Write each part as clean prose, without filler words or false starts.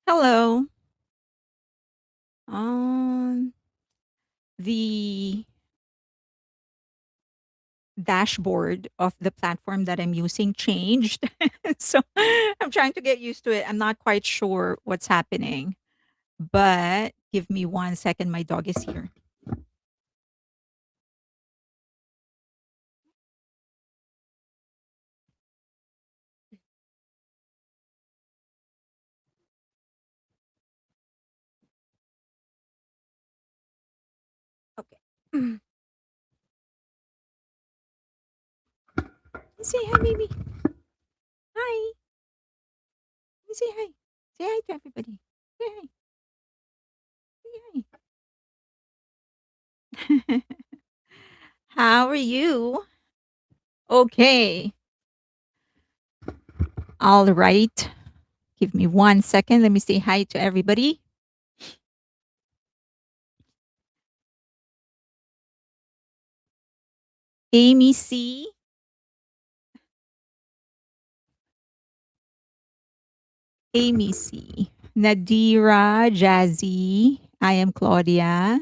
Hello. Um, the dashboard of the platform that I'm using changed. So I'm trying to get used to it. I'm not quite sure what's happening, but give me 1 second. My dog is here. Okay. Say hi, baby. Hi. Say hi. Say hi to everybody. Say hi. Say hi. How are you? Okay. All right. Give me 1 second. Let me say hi to everybody. Amy C. Amy C. Nadira, Jazzy. I am Claudia.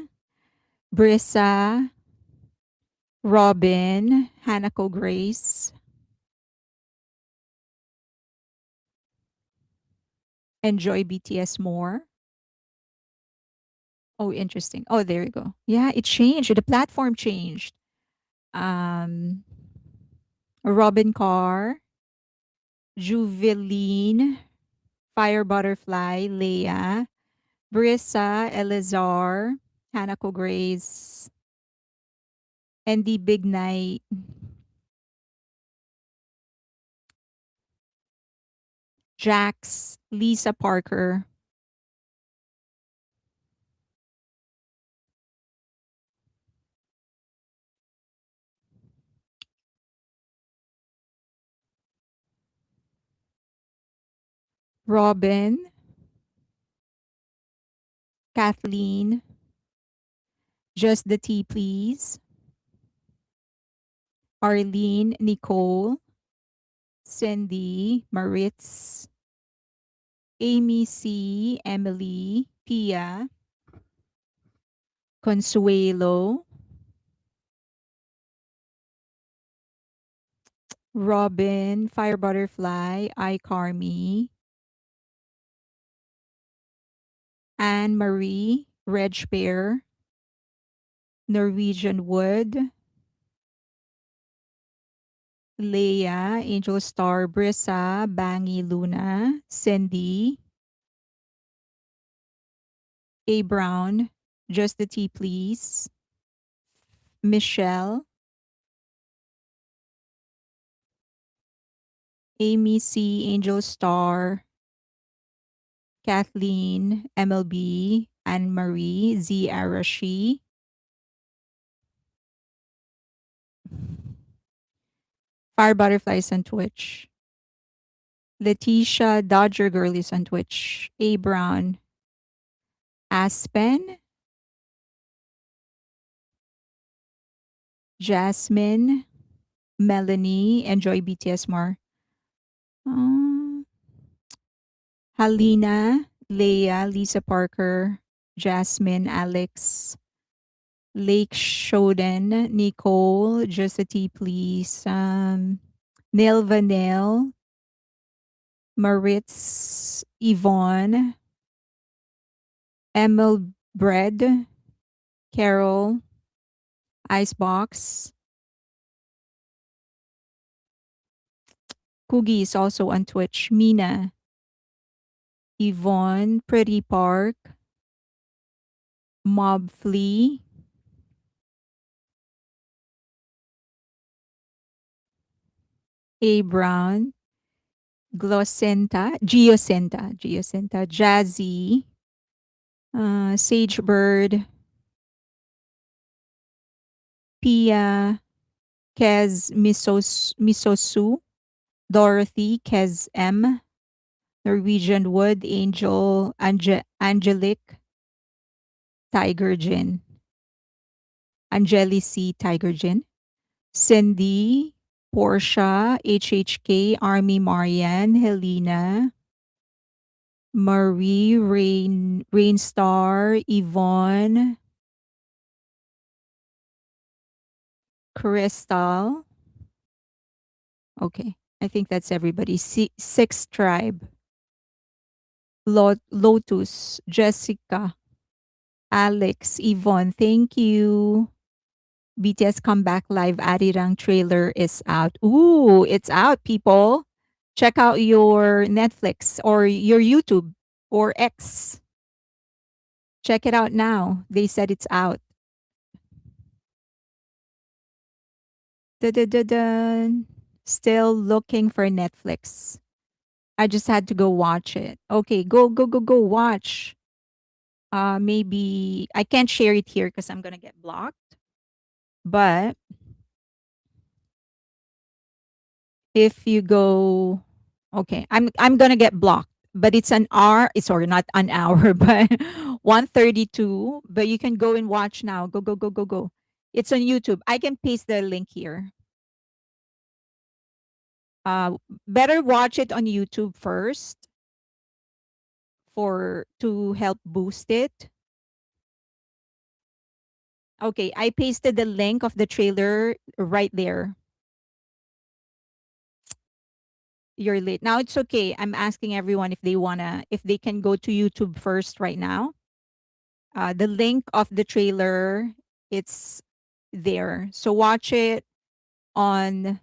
Brissa, Robin, Hanako Grace. Enjoy BTS more. Oh, interesting. Oh, there you go. Yeah, it changed. The platform changed. Um, Robin Carr, Juveline, Fire Butterfly, Leia, Brissa, Elazar, Hanako Grace, and the Big Night, Jax, Lisa Parker, Robin, Kathleen, Just the Tea Please, Arlene, Nicole, Cindy, Maritz, Amy C, Emily, Pia, Consuelo, Robin, Fire Butterfly, I Carmi, Anne Marie, Reg Pear, Norwegian Wood, Leia, Angel Star, Brissa, Bangy Luna, Cindy, A Brown, Just the Tea Please, Michelle, Amy C, Angel Star, Kathleen, MLB, Anne Marie, Z Arashi, Fire Butterflies on Twitch, Letitia, Dodger Girlies on Twitch, A Brown, Aspen, Jasmine, Melanie, Enjoy BTS more. Uh, Halina, Leia, Lisa Parker, Jasmine, Alex, Lake Shoden, Nicole, Just a Tea Please, Neil Vanel, Maritz, Yvonne, Emil Bread, Carol, Icebox, Coogie is also on Twitch, Mina, Yvonne, Pretty Park, Mob Flea, A Brown, Geocenta, Jazzy, Sagebird, Pia, Kez Misosu, Dorothy, Kez M, Norwegian Wood, Angel, Angelic, Tiger Gin, Angeli C, Tiger Gin, Cindy, Portia, HHK, Army Marian, Helena, Marie, Rainstar, Yvonne, Crystal. Okay. I think that's everybody. Six Tribe, Lotus, Jessica, Alex, Yvonne. Thank you. BTS Comeback Live Arirang trailer is out. Ooh, it's out, people. Check out your Netflix or your YouTube or X. Check it out now. They said it's out. Da-da-da-da. Still looking for Netflix. I just had to go watch it. Okay, go watch. Maybe I can't share it here because I'm gonna get blocked. But if you go, okay, I'm gonna get blocked. But it's an hour. Sorry, not an hour, but 1:32. But you can go and watch now. Go. It's on YouTube. I can paste the link here. Uh, Better watch it on YouTube first for to help boost it. Okay, I pasted the link of the trailer right there. You're late. Now it's okay. I'm asking everyone if they can go to YouTube first right now. The link of the trailer, it's there. So watch it on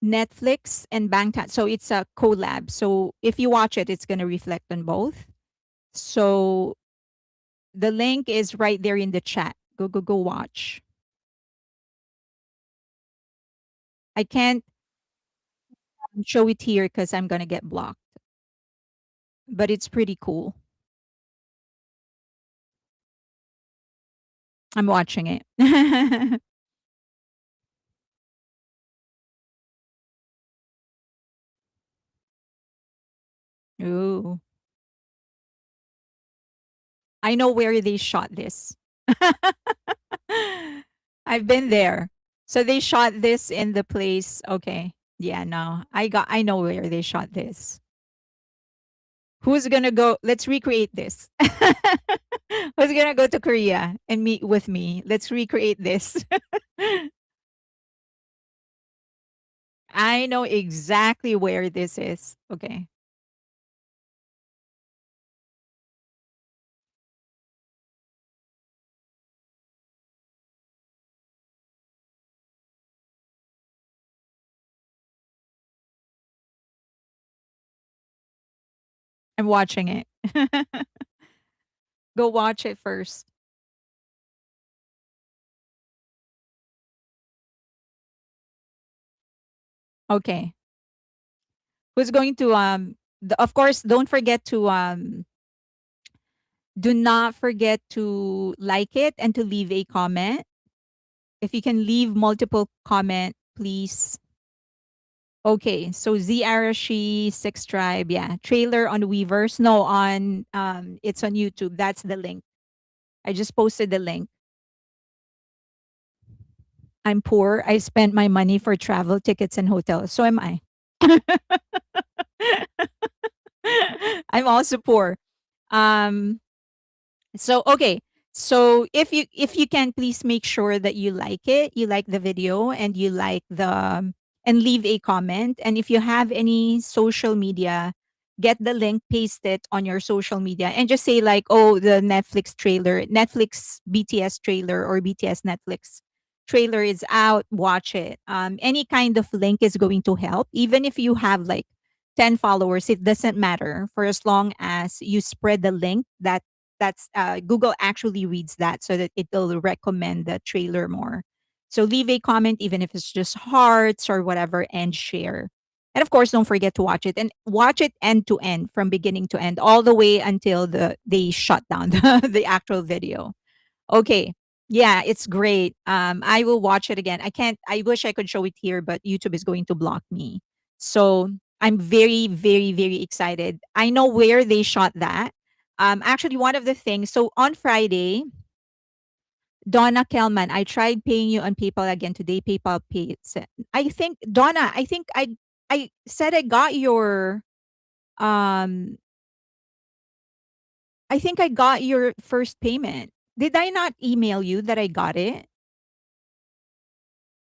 Netflix and Bangtan. So it's a collab. So if you watch it, it's going to reflect on both. So the link is right there in the chat. Go watch. I can't show it here because I'm going to get blocked, but it's pretty cool. I'm watching it. Ooh. I know where they shot this. I've been there. So they shot this in the place. Okay. Yeah, no. I know where they shot this. Who's gonna go? Let's recreate this. Who's gonna go to Korea and meet with me? Let's recreate this. I know exactly where this is. Okay. I'm watching it. Go watch it first. Okay. Who's going to of course don't forget to do not forget to like it and to leave a comment. If you can leave multiple comment, please. Okay, so Z Arashi, Six Tribe, yeah. Trailer on Weverse. No, on it's on YouTube. That's the link. I just posted the link. I'm poor. I spent my money for travel tickets and hotels. So am I. I'm also poor. Um So okay. So if you can please make sure that you like it, you like the video and you like the and leave a comment. And if you have any social media, get the link, paste it on your social media and just say like, oh, the Netflix trailer, Netflix BTS trailer or BTS Netflix trailer is out, watch it. Any kind of link is going to help. Even if you have like 10 followers, it doesn't matter for as long as you spread the link that's Google actually reads that so that it'll recommend the trailer more. So leave a comment, even if it's just hearts or whatever, and share. And of course, don't forget to watch it and watch it end to end, from beginning to end, all the way until they shut down the actual video. Okay. Yeah, it's great. I will watch it again. I can't, I wish I could show it here, but YouTube is going to block me. So I'm very excited. I know where they shot that. Actually, one of the things, so on Friday, Donna Kelman, I tried paying you on PayPal again today. PayPal paid. I think, Donna, I think I said I got your Um, I think I got your first payment. Did I not email you that I got it?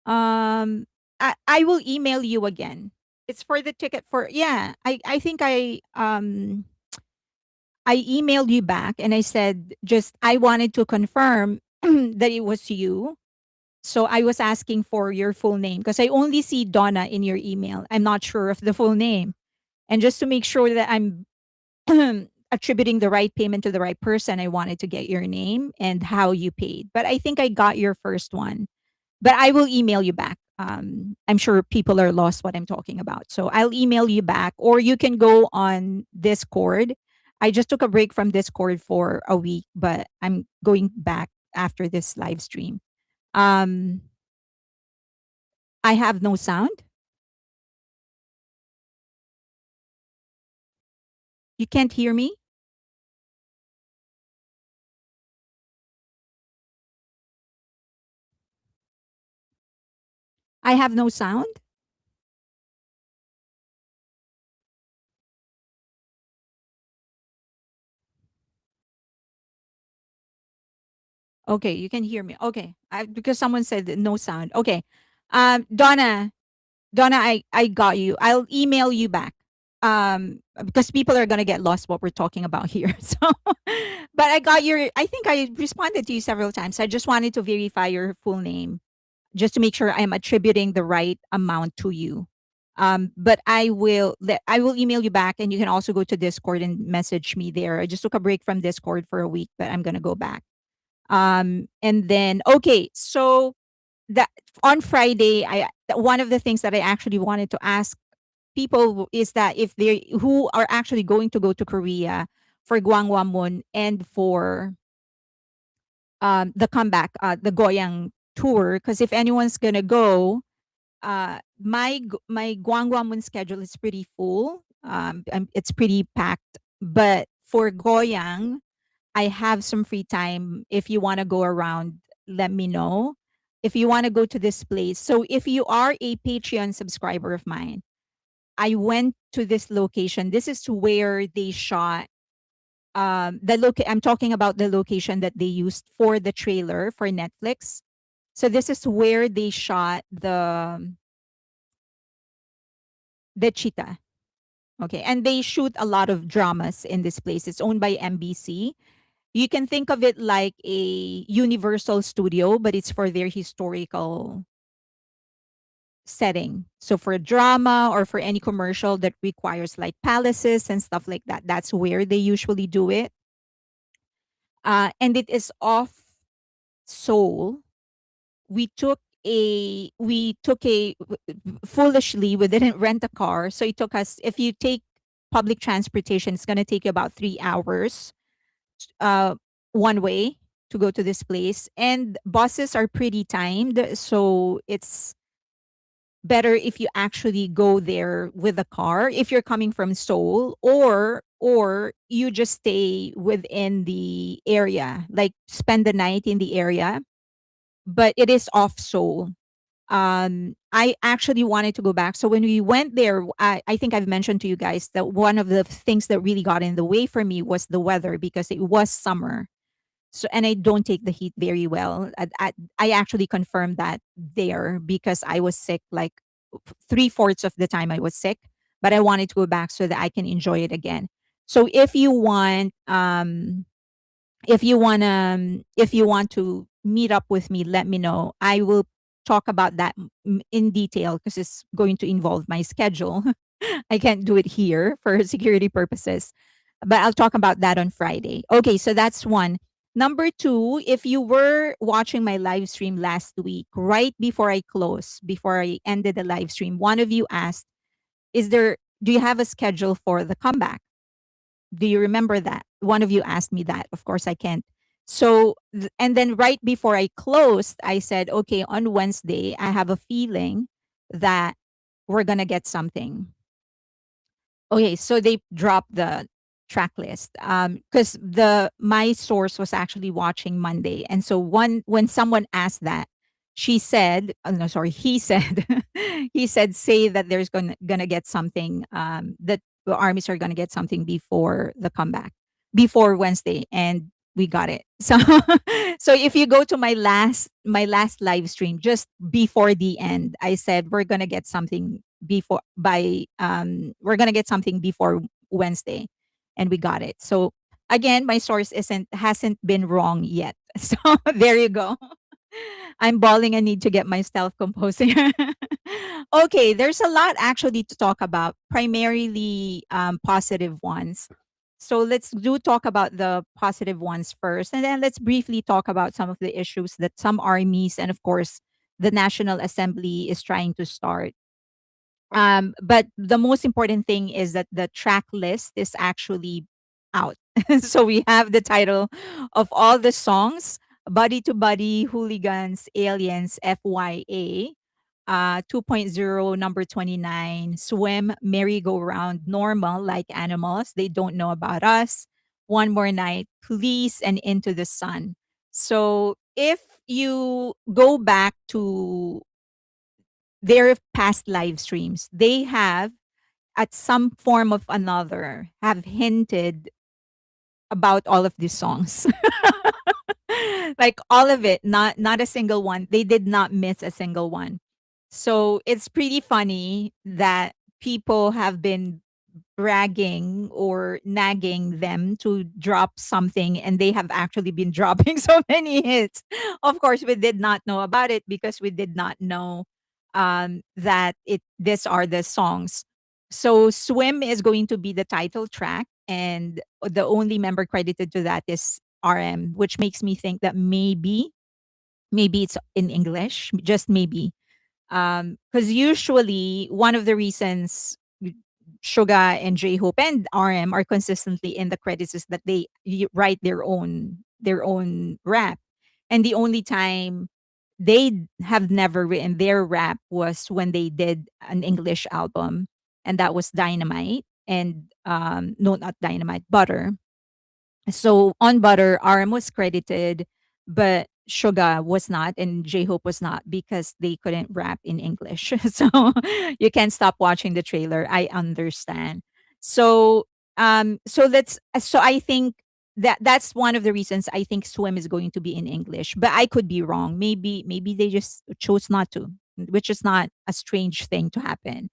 Um, I will email you again. It's for the ticket for yeah. I think I emailed you back and I said just I wanted to confirm that it was you. So I was asking for your full name because I only see Donna in your email. I'm not sure of the full name. And just to make sure that I'm attributing the right payment to the right person, I wanted to get your name and how you paid. But I think I got your first one. But I will email you back. I'm sure people are lost what I'm talking about. So I'll email you back, or you can go on Discord. I just took a break from Discord for a week, but I'm going back after this live stream. Um, I have no sound. You can't hear me? I have no sound? Okay, you can hear me. Okay. Because someone said that no sound. Okay. Donna, I got you. I'll email you back. Because people are gonna get lost what we're talking about here. So, but I got your. I think I responded to you several times. I just wanted to verify your full name, just to make sure I am attributing the right amount to you. But I will email you back, and you can also go to Discord and message me there. I just took a break from Discord for a week, but I'm gonna go back. And then okay, so that on Friday, one of the things that I actually wanted to ask people is that if they who are actually going to go to Korea for Gwangwamun and for the comeback, the Goyang tour, because if anyone's gonna go, my Gwangwamun schedule is pretty full. It's pretty packed, but for Goyang, I have some free time. If you want to go around, let me know. If you want to go to this place. So if you are a Patreon subscriber of mine, I went to this location. This is where they shot I'm talking about the location that they used for the trailer for Netflix. So this is where they shot the cheetah. Okay. And they shoot a lot of dramas in this place. It's owned by MBC. You can think of it like a Universal Studio, but it's for their historical setting. So for drama or for any commercial that requires like palaces and stuff like that, that's where they usually do it. And it is off Seoul. We took a foolishly we didn't rent a car, so it took us. If you take public transportation, it's going to take you about 3 hours uh, one way to go to this place. And buses are pretty timed, so it's better if you actually go there with a car if you're coming from Seoul, or you just stay within the area, like spend the night in the area. But it is off Seoul. I actually wanted to go back. So when we went there, I think I've mentioned to you guys that one of the things that really got in the way for me was the weather because it was summer. So and I don't take the heat very well. I actually confirmed that there because I was sick like 3/4 of the time I was sick, but I wanted to go back so that I can enjoy it again. So if you want to meet up with me, let me know. I will talk about that in detail because it's going to involve my schedule. I can't do it here for security purposes, but I'll talk about that on Friday. Okay, so that's one. Number two, if you were watching my live stream last week, right before I ended the live stream, one of you asked, do you have a schedule for the comeback? Do you remember that? One of you asked me that. Of course, I can't. So, and then right before I closed, I said, okay, on Wednesday, I have a feeling that we're going to get something. Okay, so they dropped the track list because the my source was actually watching Monday, and so when someone asked that, she said, oh, no, sorry, he said, he said, say that there's gonna get something that the armies are gonna get something before the comeback, before Wednesday, and we got it. So so if you go to my last live stream just before the end, I said we're gonna get something before Wednesday, and we got it. So again, my source hasn't been wrong yet. So there you go. I'm bawling. I need to get myself composed here. Okay, there's a lot actually to talk about, primarily positive ones. So let's do talk about the positive ones first, and then let's briefly talk about some of the issues that some armies and, of course, the National Assembly is trying to start. But the most important thing is that the track list is actually out. So we have the title of all the songs: Body to Body, Hooligans, Aliens, FYA, 2.0, number 29, Swim, Merry-Go-Round, Normal, Like Animals, They Don't Know About Us, One More Night, Please, and Into the Sun. So if you go back to their past live streams, they have, at some form of another, have hinted about all of these songs. Like all of it, not a single one. They did not miss a single one. So it's pretty funny that people have been bragging or nagging them to drop something, and they have actually been dropping so many hits. Of course, we did not know about it because we did not know that it these are the songs. So Swim is going to be the title track, and the only member credited to that is RM, which makes me think that maybe it's in English, just maybe. Because usually one of the reasons Suga and J Hope and RM are consistently in the credits is that they write their own rap, and the only time they have never written their rap was when they did an English album, and that was Dynamite and no, not Dynamite, Butter. So on Butter, RM was credited, but Suga was not, and J Hope was not because they couldn't rap in English. So you can't stop watching the trailer. I understand. So so I think that's one of the reasons I think Swim is going to be in English, but I could be wrong. Maybe they just chose not to, which is not a strange thing to happen.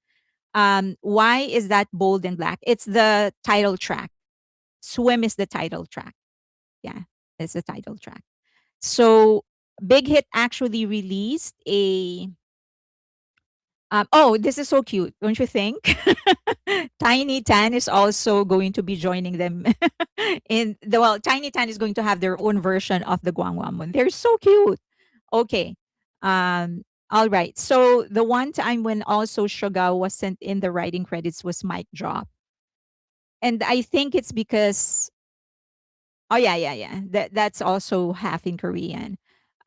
Why is that bold and black? It's the title track. Swim is the title track. Yeah, it's the title track. So Big Hit actually released a oh, this is so cute, don't you think? Tiny Tan is also going to be joining them Tiny Tan is going to have their own version of the Guangwamun. They're so cute. Okay. All right. So the one time when also Suga wasn't in the writing credits was Mic Drop. And I think it's because oh yeah, yeah, yeah. That's also half in Korean.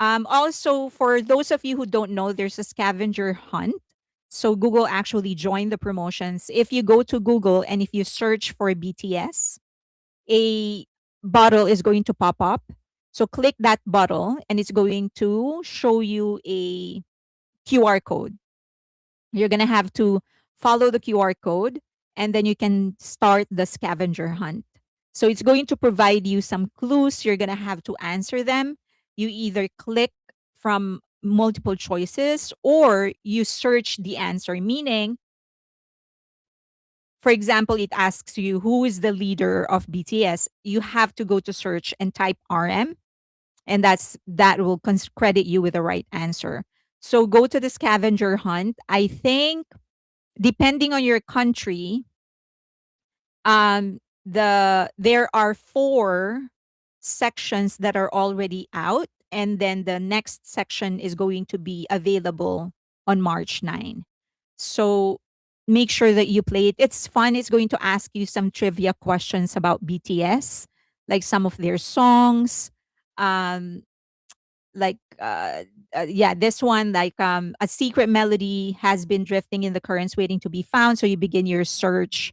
Also, for those of you who don't know, there's a scavenger hunt. So Google actually joined the promotions. If you go to Google and if you search for BTS, a bottle is going to pop up. So click that bottle and it's going to show you a QR code. You're going to have to follow the QR code, and then you can start the scavenger hunt. So it's going to provide you some clues. You're going to have to answer them. You either click from multiple choices or you search the answer, meaning, for example, it asks you who is the leader of BTS. You have to go to search and type RM, and that will credit you with the right answer. So go to the scavenger hunt. I think depending on your country, there are 4 sections that are already out, and then the next section is going to be available on March 9. So make sure that you play it. It's fun. It's going to ask you some trivia questions about BTS, like some of their songs. Um, like yeah, this one, like a secret melody has been drifting in the currents waiting to be found, so you begin your search.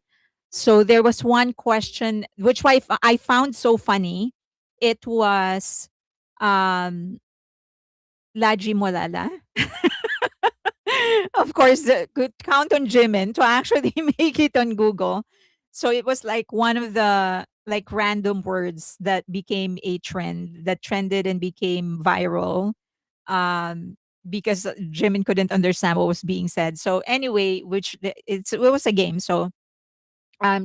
So there was one question which I found so funny. It was um Laji Molala. Of course, could count on Jimin to actually make it on Google. So it was like one of the like random words that became a trend, that trended and became viral, um, because Jimin couldn't understand what was being said. So anyway, it was a game. So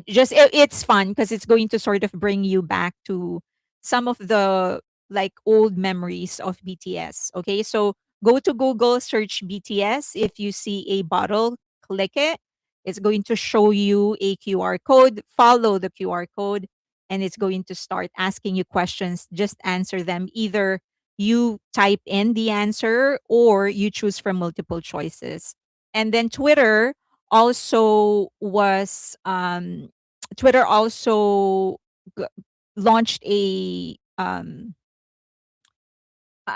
just it's fun because it's going to sort of bring you back to some of the like old memories of BTS. Okay, so go to Google, search BTS. If you see a bottle, click it. It's going to show you a QR code. Follow the QR code, and it's going to start asking you questions. Just answer them. Either you type in the answer or you choose from multiple choices. And then also was Twitter also g- launched an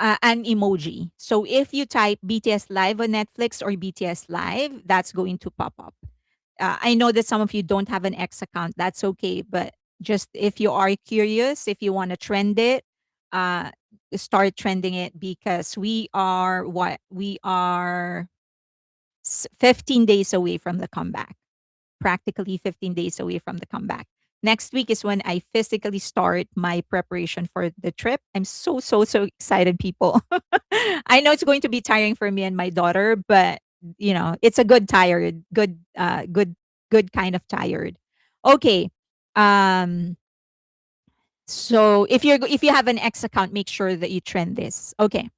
emoji. So if you type BTS Live on Netflix or BTS Live, that's going to pop up. I know that some of you don't have an X account. That's okay, but just if you are curious, if you want to trend it, uh, start trending it because we are 15 days away from the comeback, practically 15 days away from the comeback. Next week is when I physically start my preparation for the trip. I'm so, so, so excited, people. I know it's going to be tiring for me and my daughter, but it's a good tired, good kind of tired. Okay. Um, so if you have an X account, make sure that you trend this. Okay.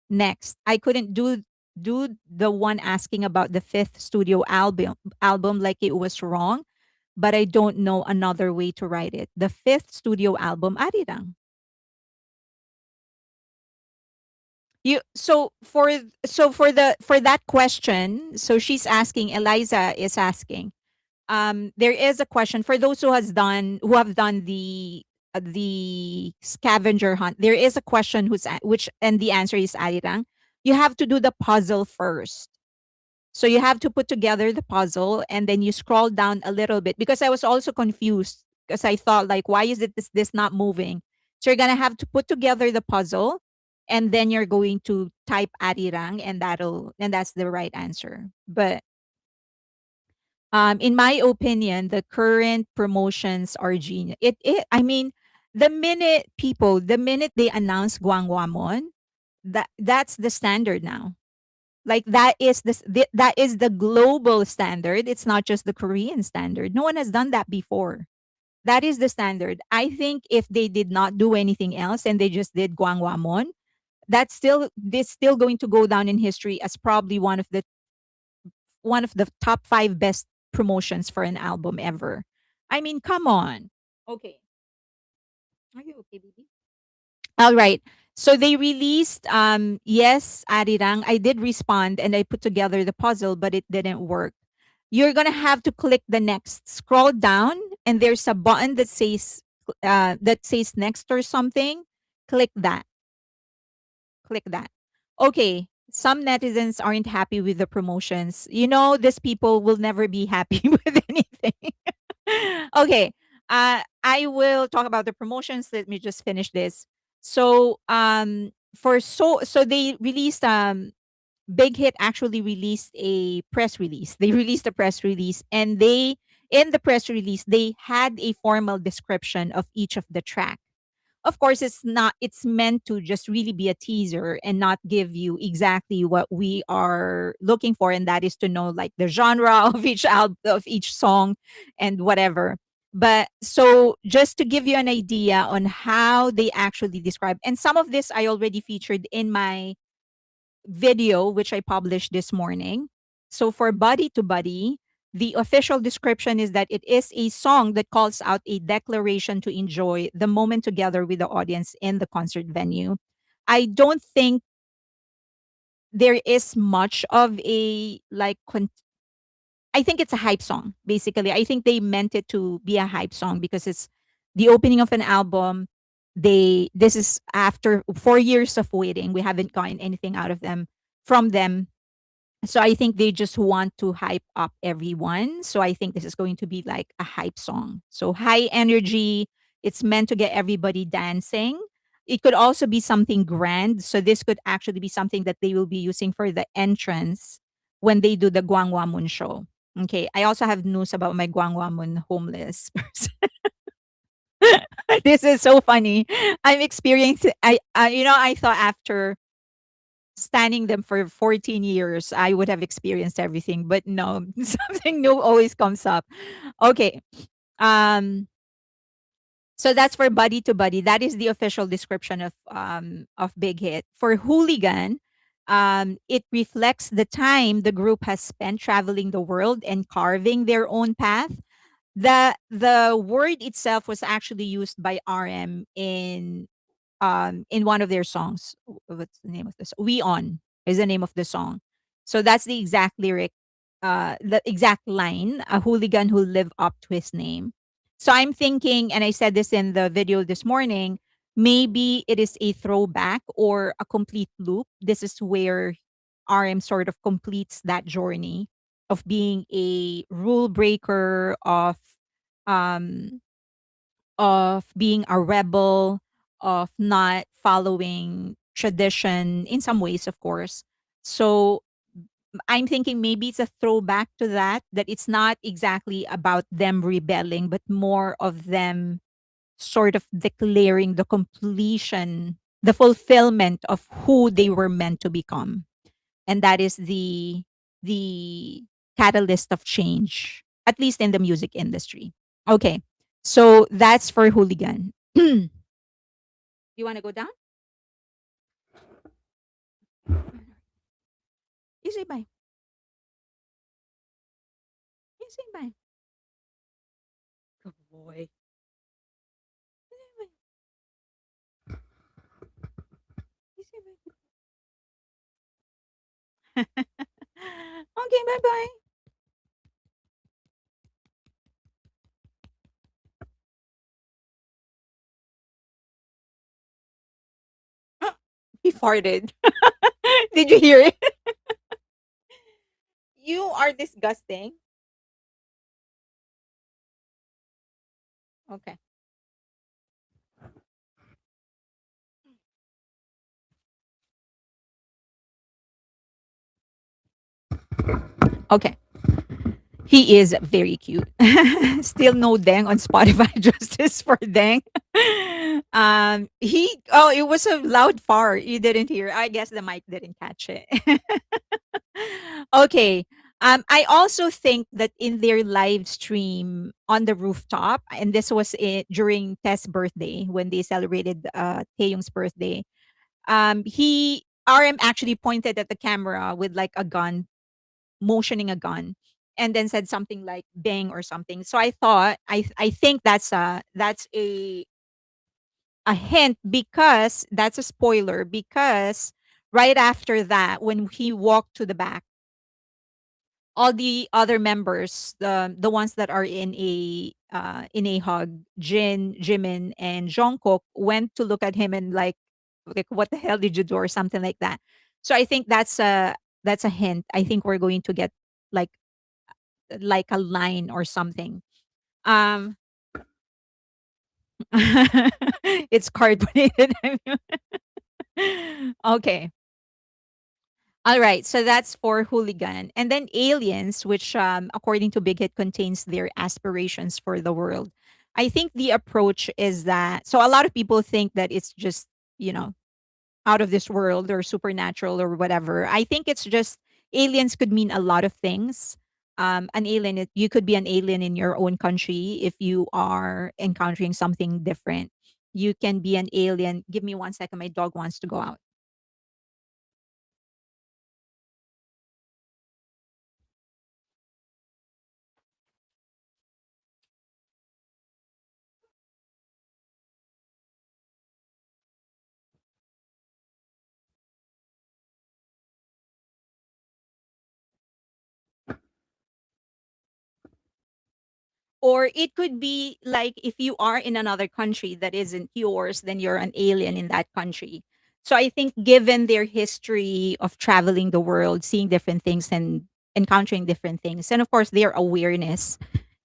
Next, I couldn't do the one asking about the fifth studio album like it was wrong, but I don't know another way to write it. The fifth studio album, Arirang. You for that question, so she's asking, Eliza is asking. There is a question for those who have done the scavenger hunt. There is a question which and the answer is Arirang. You have to do the puzzle first. So you have to put together the puzzle and then you scroll down a little bit because I was also confused because I thought like why is this not moving? So you're gonna have to put together the puzzle and then you're going to type Arirang and that's the right answer. But in my opinion, the current promotions are genius. I mean, the minute they announce Guangwamon, that's the standard now. Like that is the global standard. It's not just the Korean standard. No one has done that before. That is the standard. I think if they did not do anything else and they just did Gwangwamon, this still going to go down in history as probably one of the top 5 best promotions for an album ever. I mean, come on. Okay. Are you okay, baby? All right. So they released yes, Arirang. I did respond and I put together the puzzle, but it didn't work. You're gonna have to click the next. Scroll down and there's a button that says next or something. Click that. Click that. Okay. Some netizens aren't happy with the promotions. These people will never be happy with anything. Okay. I will talk about the promotions. Let me just finish this. So, so they released Big Hit actually released a press release. They released a press release and in the press release they had a formal description of each of the track. Of course, it's meant to just really be a teaser and not give you exactly what we are looking for, and that is to know like the genre of of each song and whatever. But so just to give you an idea on how they actually describe, and some of this I already featured in my video, which I published this morning. So for Body to Body, the official description is that it is a song that calls out a declaration to enjoy the moment together with the audience in the concert venue. I don't think there is much of a I think it's a hype song, basically. I think they meant it to be a hype song because it's the opening of an album. This is after 4 years of waiting. We haven't gotten anything out of them from them. So I think they just want to hype up everyone. So I think this is going to be like a hype song. So high energy. It's meant to get everybody dancing. It could also be something grand. So this could actually be something that they will be using for the entrance when they do the Gwangwamun show. Okay, I also have news about my Guangwamun homeless person. This is so funny. I'm experiencing. I thought after standing them for 14 years, I would have experienced everything, but no, something new always comes up. Okay. Um, so that's for buddy to buddy. That is the official description of Big Hit. For hooligan, it reflects the time the group has spent traveling the world and carving their own path. The word itself was actually used by RM in one of their songs. What's the name of this? We On is the name of the song. So that's the exact lyric, the exact line, a hooligan who live up to his name. So I'm thinking, and I said this in the video this morning, maybe it is a throwback or a complete loop. This is where RM sort of completes that journey of being a rule breaker, um of being a rebel, of not following tradition in some ways, of course. So I'm thinking maybe it's a throwback to that, that it's not exactly about them rebelling, but more of them sort of declaring the completion, the fulfillment of who they were meant to become. And that is the catalyst of change, at least in the music industry. Okay. So that's for hooligan. You want to go down? Easy bye. Easy bye. Good boy. Easy bye. Okay, bye bye. He farted. Did you hear it? You are disgusting. Okay. Okay. He is very cute. Still no Deng on Spotify. Justice for Deng. It was a loud fart. You didn't hear. I guess the mic didn't catch it. Okay. I also think that in their live stream on the rooftop, and this was during Tess' birthday when they celebrated Taeyong's birthday. He RM actually pointed at the camera with like a gun, motioning a gun, and then said something like "bang" or something. So I think that's a hint, because that's a spoiler, because right after that, when he walked to the back, all the other members, the ones that are in a hug, Jimin, and Jungkook went to look at him and like what the hell did you do or something like that. So I think that's a hint. I think we're going to get like a line or something. Um, it's carbonated. Okay. All right, so that's for hooligan. And then aliens, which according to Big Hit contains their aspirations for the world. I think the approach is that, so a lot of people think that it's just, you know, out of this world or supernatural or whatever. I think it's just aliens could mean a lot of things. An alien, you could be an alien in your own country if you are encountering something different. You can be an alien. Give me 1 second. My dog wants to go out. Or it could be like if you are in another country that isn't yours, then you're an alien in that country. So I think given their history of traveling the world, seeing different things and encountering different things, and of course their awareness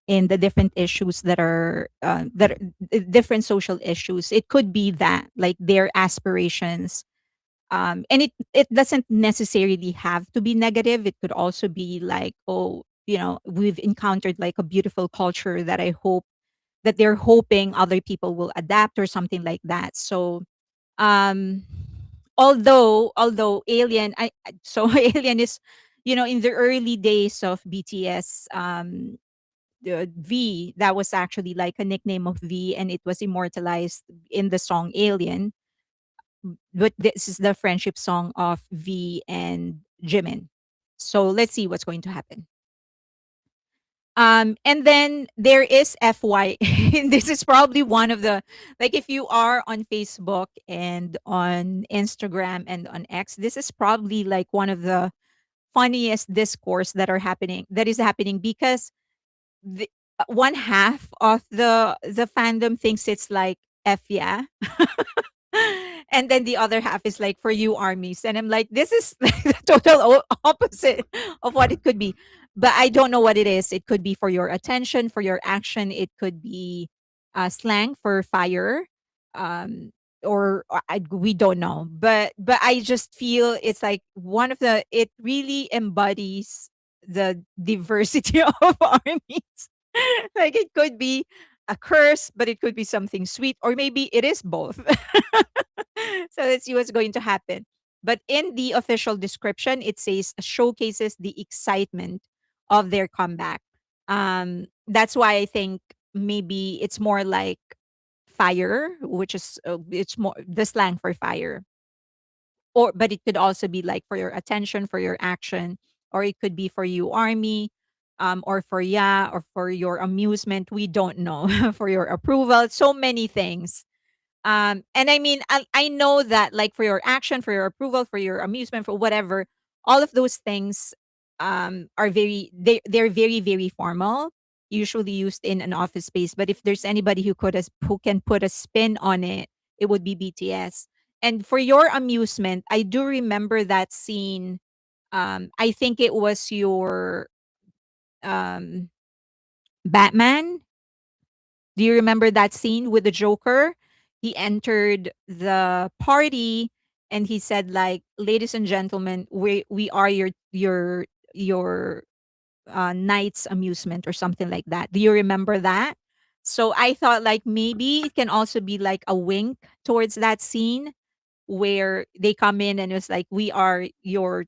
in the different issues different social issues, it could be that like their aspirations, and it doesn't necessarily have to be negative. It could also be like, oh, we've encountered like a beautiful culture that I hope that they're hoping other people will adapt or something like that. So um although so Alien is, in the early days of BTS, the V, that was actually like a nickname of V, and it was immortalized in the song Alien. But this is the friendship song of V and Jimin. So let's see what's going to happen. And then there is FY. This is probably one of the, like, if you are on Facebook and on Instagram and on X, this is probably like one of the funniest discourse that is happening, because the one half of the fandom thinks it's like F yeah. And then the other half is like, for you armies, and I'm like, this is the total opposite of what it could be. But I don't know what it is. It could be for your attention, for your action. It could be slang for fire, um we don't know. But I just feel it's like one of the it really embodies the diversity of armies. Like, it could be a curse, but it could be something sweet, or maybe it is both. So let's see what's going to happen. But in the official description, it says showcases the excitement of their comeback. That's why I think maybe it's more like fire, which is it's more the slang for fire. Or but it could also be like for your attention, for your action, or it could be for you army, or for yeah, or for your amusement. We don't know. For your approval, so many things. And I mean, I know that, like, for your action, for your approval, for your amusement, for whatever, all of those things are they're very, very formal, usually used in an office space. But if there's anybody who can put a spin on it, it would be BTS. And for your amusement, I do remember that scene. I think it was your um Batman. Do you remember that scene with the Joker? He entered the party and he said, like, "Ladies and gentlemen, we are your night's amusement," or something like that. Do you remember that? So I thought, like, maybe it can also be like a wink towards that scene where they come in and it's like, "We are your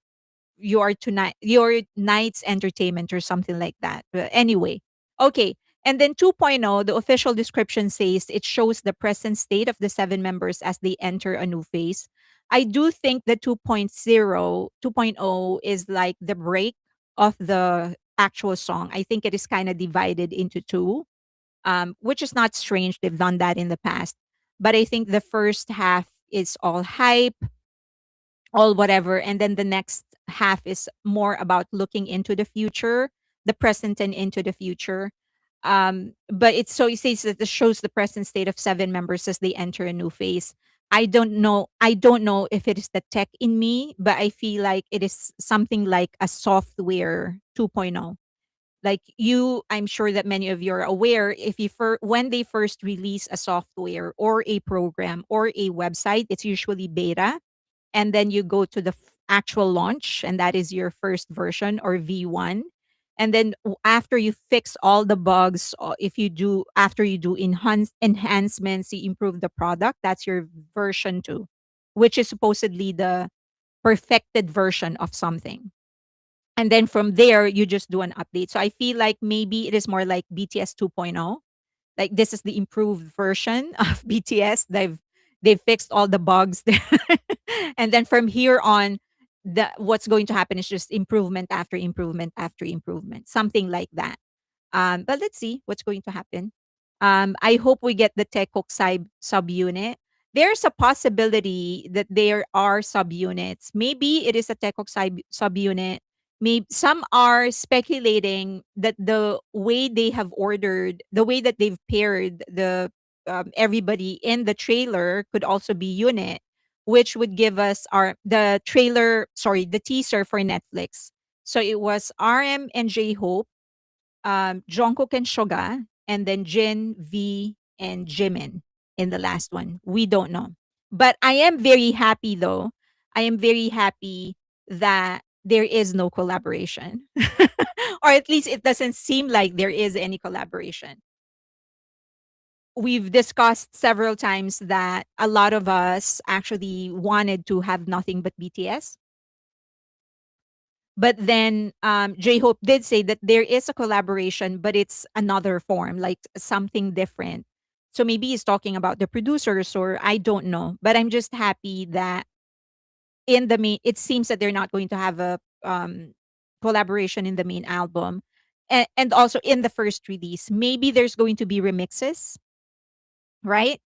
night's entertainment," or something like that. But anyway, okay. And then 2.0, the official description says it shows the present state of the seven members as they enter a new phase. I do think the 2.0 is like the break of the actual song. I think it is kind of divided into two, which is not strange. They've done that in the past. But I think the first half is all hype, all whatever, and then the next half is more about looking into the future, the present and into the future. But it's so it says that it shows the present state of seven members as they enter a new phase. I don't know if it is the tech in me, but I feel like it is something like a software 2.0. Like, I'm sure that many of you are aware, if when they first release a software or a program or a website, it's usually beta, and then you go to the actual launch, and that is your first version, or V1. And then after you fix all the bugs, if you do after you do enhancements, you improve the product, that's your version 2, which is supposedly the perfected version of something. And then from there you just do an update. So I feel like maybe it is more like BTS 2.0. Like, this is the improved version of BTS. They've fixed all the bugs there. And then from here on, what's going to happen is just improvement after improvement after improvement, something like that. But let's see what's going to happen. I hope we get the TechHook subunit. There's a possibility that there are subunits. Maybe it is a TechHook subunit. Maybe some are speculating that the way that they've paired everybody in the trailer could also be unit, which would give us the teaser for Netflix. So it was RM and J Hope, Jungkook and Suga, and then Jin, V, and Jimin in the last one. We don't know. But I am very happy, though. I am very happy that there is no collaboration. Or at least it doesn't seem like there is any collaboration. We've discussed several times that a lot of us actually wanted to have nothing but BTS. But then J Hope did say that there is a collaboration, but it's another form, like something different. So maybe he's talking about the producers, or I don't know. But I'm just happy that in the main, it seems that they're not going to have a collaboration in the main album. And also in the first release, maybe there's going to be remixes, right?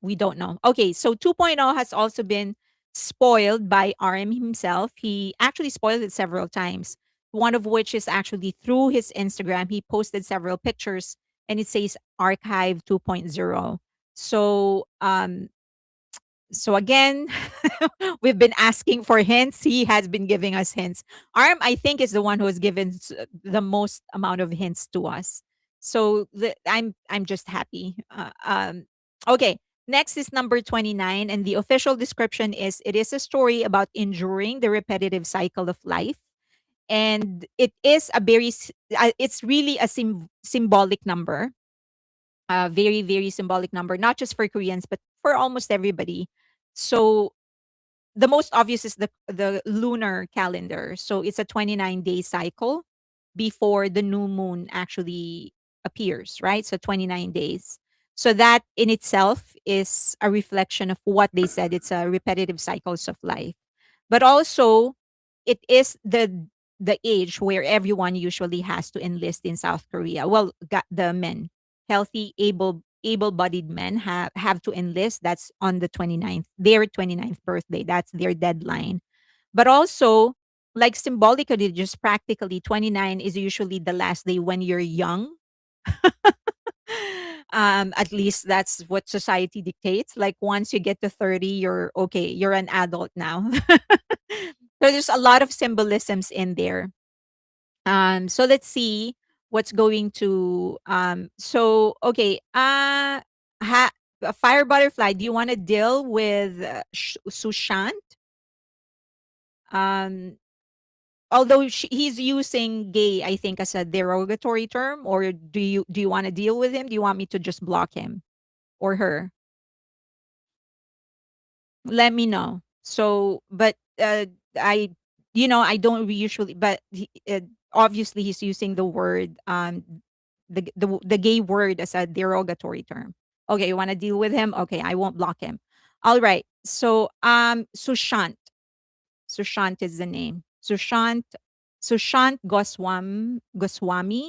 We don't know. Okay, so 2.0 has also been spoiled by RM himself. He actually spoiled it several times. One of which is actually through his Instagram. He posted several pictures and it says Archive 2.0. So so again, we've been asking for hints. He has been giving us hints. Arm, I think, is the one who has given the most amount of hints to us. So I'm just happy. Okay, next is number 29, and the official description is it is a story about enduring the repetitive cycle of life, and it is a very it's really a symbolic number, a very very symbolic number, not just for Koreans but for almost everybody. So the most obvious is the lunar calendar. So it's a 29-day cycle before the new moon actually appears, right? So 29 days. So that in itself is a reflection of what they said. It's a repetitive cycles of life. But also it is the age where everyone usually has to enlist in South Korea. Well, the men, healthy, able-bodied men have to enlist. That's on the 29th, their 29th birthday. That's their deadline. But also, like symbolically, just practically, 29 is usually the last day when you're young. At least that's what society dictates. Like once you get to 30, you're okay, you're an adult now. So there's a lot of symbolisms in there. So let's see what's going to so okay. Fire butterfly, do you want to deal with Sushant? Um although he's using gay, I think, as a derogatory term, or do you want to deal with him? Do you want me to just block him or her? Let me know. So, but I, I don't usually, but obviously he's using the word, the gay word as a derogatory term. Okay, you want to deal with him? Okay, I won't block him. All right. So, Sushant. Sushant is the name. Sushant Goswami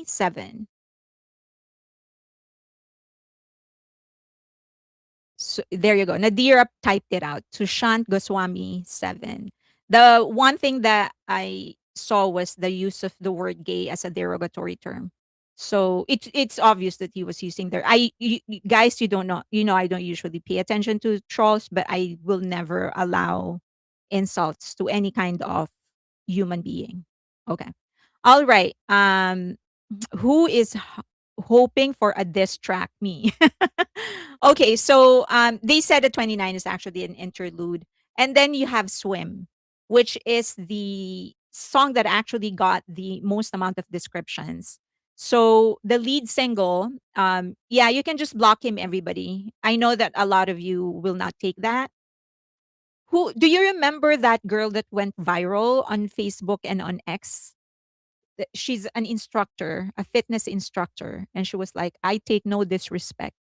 7. So there you go. Nadira typed it out. Sushant Goswami 7. The one thing that I saw was the use of the word gay as a derogatory term. So it's obvious that he was using there. Guys, you don't know. I don't usually pay attention to trolls, but I will never allow insults to any kind of human being. Okay. All right. Who is hoping for a diss track? Me. Okay, so they said that 29 is actually an interlude. And then you have Swim, which is the song that actually got the most amount of descriptions. So the lead single, yeah, you can just block him, everybody. I know that a lot of you will not take that. Who do you remember that girl that went viral on Facebook and on X? She's an instructor, a fitness instructor, and she was like, "I take no disrespect."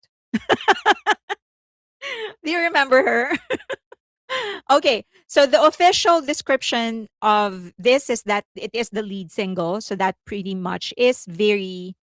Do you remember her? Okay, so the official description of this is that it is the lead single, so that pretty much is very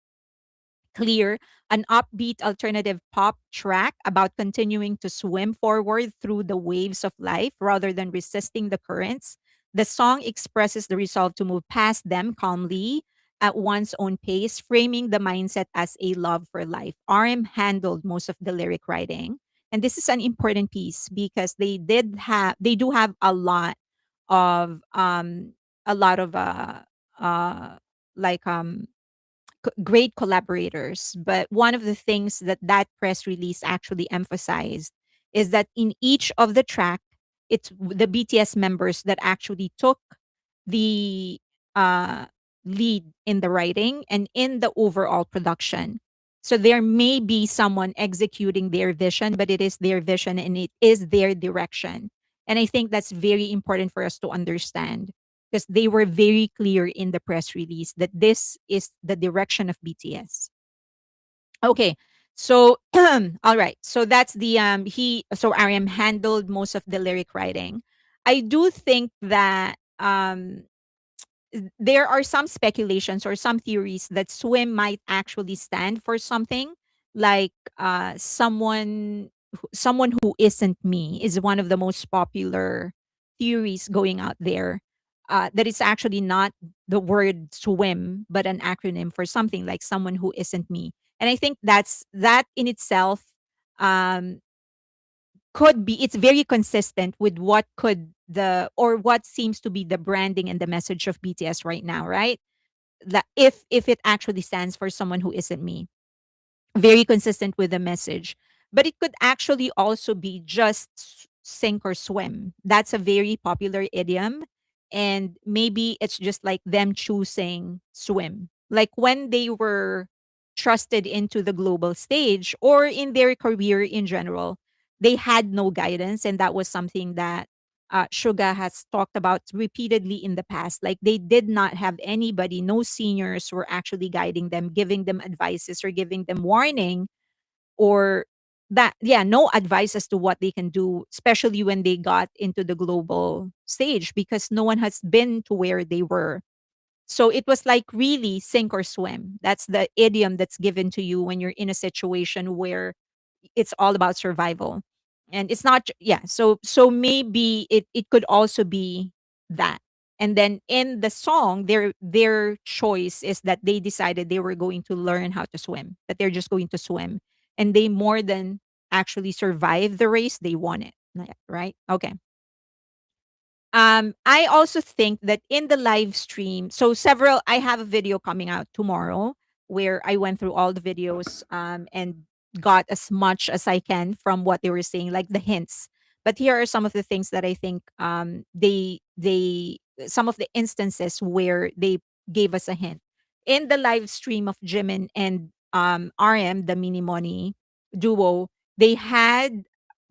clear, an upbeat alternative pop track about continuing to swim forward through the waves of life rather than resisting the currents. The song expresses the resolve to move past them calmly at one's own pace, framing the mindset as a love for life. RM handled most of the lyric writing. And this is an important piece because they do have a lot of uh like great collaborators. But one of the things that that press release actually emphasized is that in each of the track, it's the BTS members that actually took the uh, lead in the writing and in the overall production. So there may be someone executing their vision, but it is their vision and it is their direction. And I think that's very important for us to understand because they were very clear in the press release that this is the direction of BTS. Okay. So all right. So that's the he so RM handled most of the lyric writing. I do think that there are some speculations or some theories that swim might actually stand for something like someone who isn't me is one of the most popular theories going out there, that it's actually not the word swim but an acronym for something like someone who isn't me. And I think that in itself um could be it's very consistent with what could the or what seems to be the branding and the message of BTS right now, right? That if it actually stands for someone who isn't me, very consistent with the message. But it could actually also be just sink or swim. That's a very popular idiom. And maybe it's just like them choosing swim. Like when they were trusted into the global stage or in their career in general, they had no guidance. And that was something that Suga has talked about repeatedly in the past. Like they did not have anybody, no seniors were actually guiding them, giving them advices or giving them warning or that, yeah, no advice as to what they can do, especially when they got into the global stage because no one has been to where they were. So it was like really sink or swim. That's the idiom that's given to you when you're in a situation where it's all about survival. And it's not yeah, so maybe it could also be that. And then in the song their choice is that they decided they were going to learn how to swim, that they're just going to swim, and they more than actually survive the race, they won it. Right? Okay. I also think that in the live stream, so several, I have a video coming out tomorrow where I went through all the videos and got as much as I can from what they were saying, like the hints. But here are some of the things that I think some of the instances where they gave us a hint. In the live stream of Jimin and RM, the Mini Money duo, they had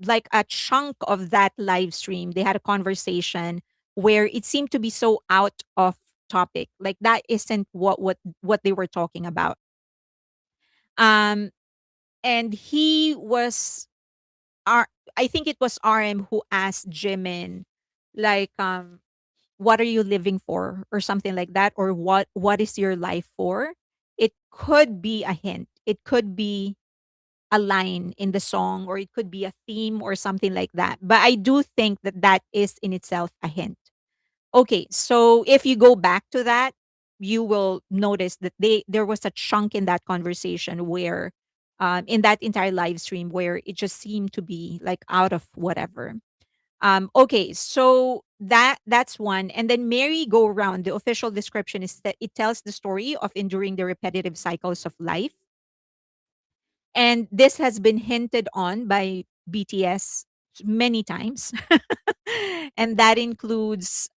like a chunk of that live stream, they had a conversation where it seemed to be so out of topic. Like that isn't what they were talking about. Um, and he was R. I think it was RM who asked Jimin, like, "What are you living for?" or something like that, or "What is your life for?" It could be a hint. It could be a line in the song or it could be a theme or something like that. But I do think that that is in itself a hint. Okay, so if you go back to that, you will notice that there was a chunk in that conversation where in that entire live stream where it just seemed to be like out of whatever. Okay, so that's one. And then merry go round, the official description is that it tells the story of enduring the repetitive cycles of life, and this has been hinted on by BTS many times. And that includes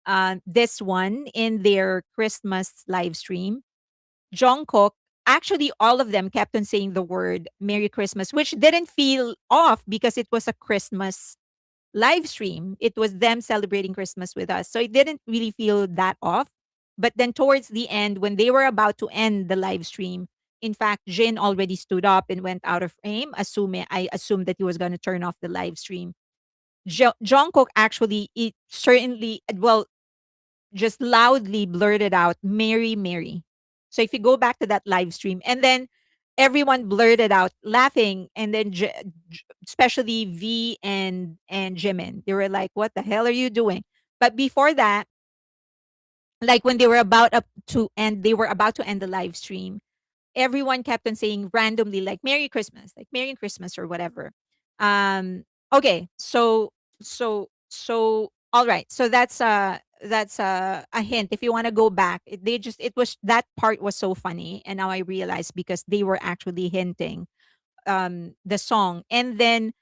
this one in their Christmas live stream. Jungkook, actually, all of them kept on saying the word Merry Christmas, which didn't feel off because it was a Christmas live stream. It was them celebrating Christmas with us. So it didn't really feel that off. But then towards the end, when they were about to end the live stream, in fact, Jin already stood up and went out of frame, assuming I assumed that he was going to turn off the live stream. Jungkook actually, it certainly, well, just loudly blurted out, Mary, Mary. So if you go back to that live stream, and then everyone blurted out laughing, and then especially V and Jimin, they were like, "What the hell are you doing?" But before that, like when they were they were about to end the live stream, everyone kept on saying randomly like Merry Christmas or whatever. Okay, so all right. So that's a hint. If you want to go back, it was that part was so funny, and now I realize because they were actually hinting the song. And then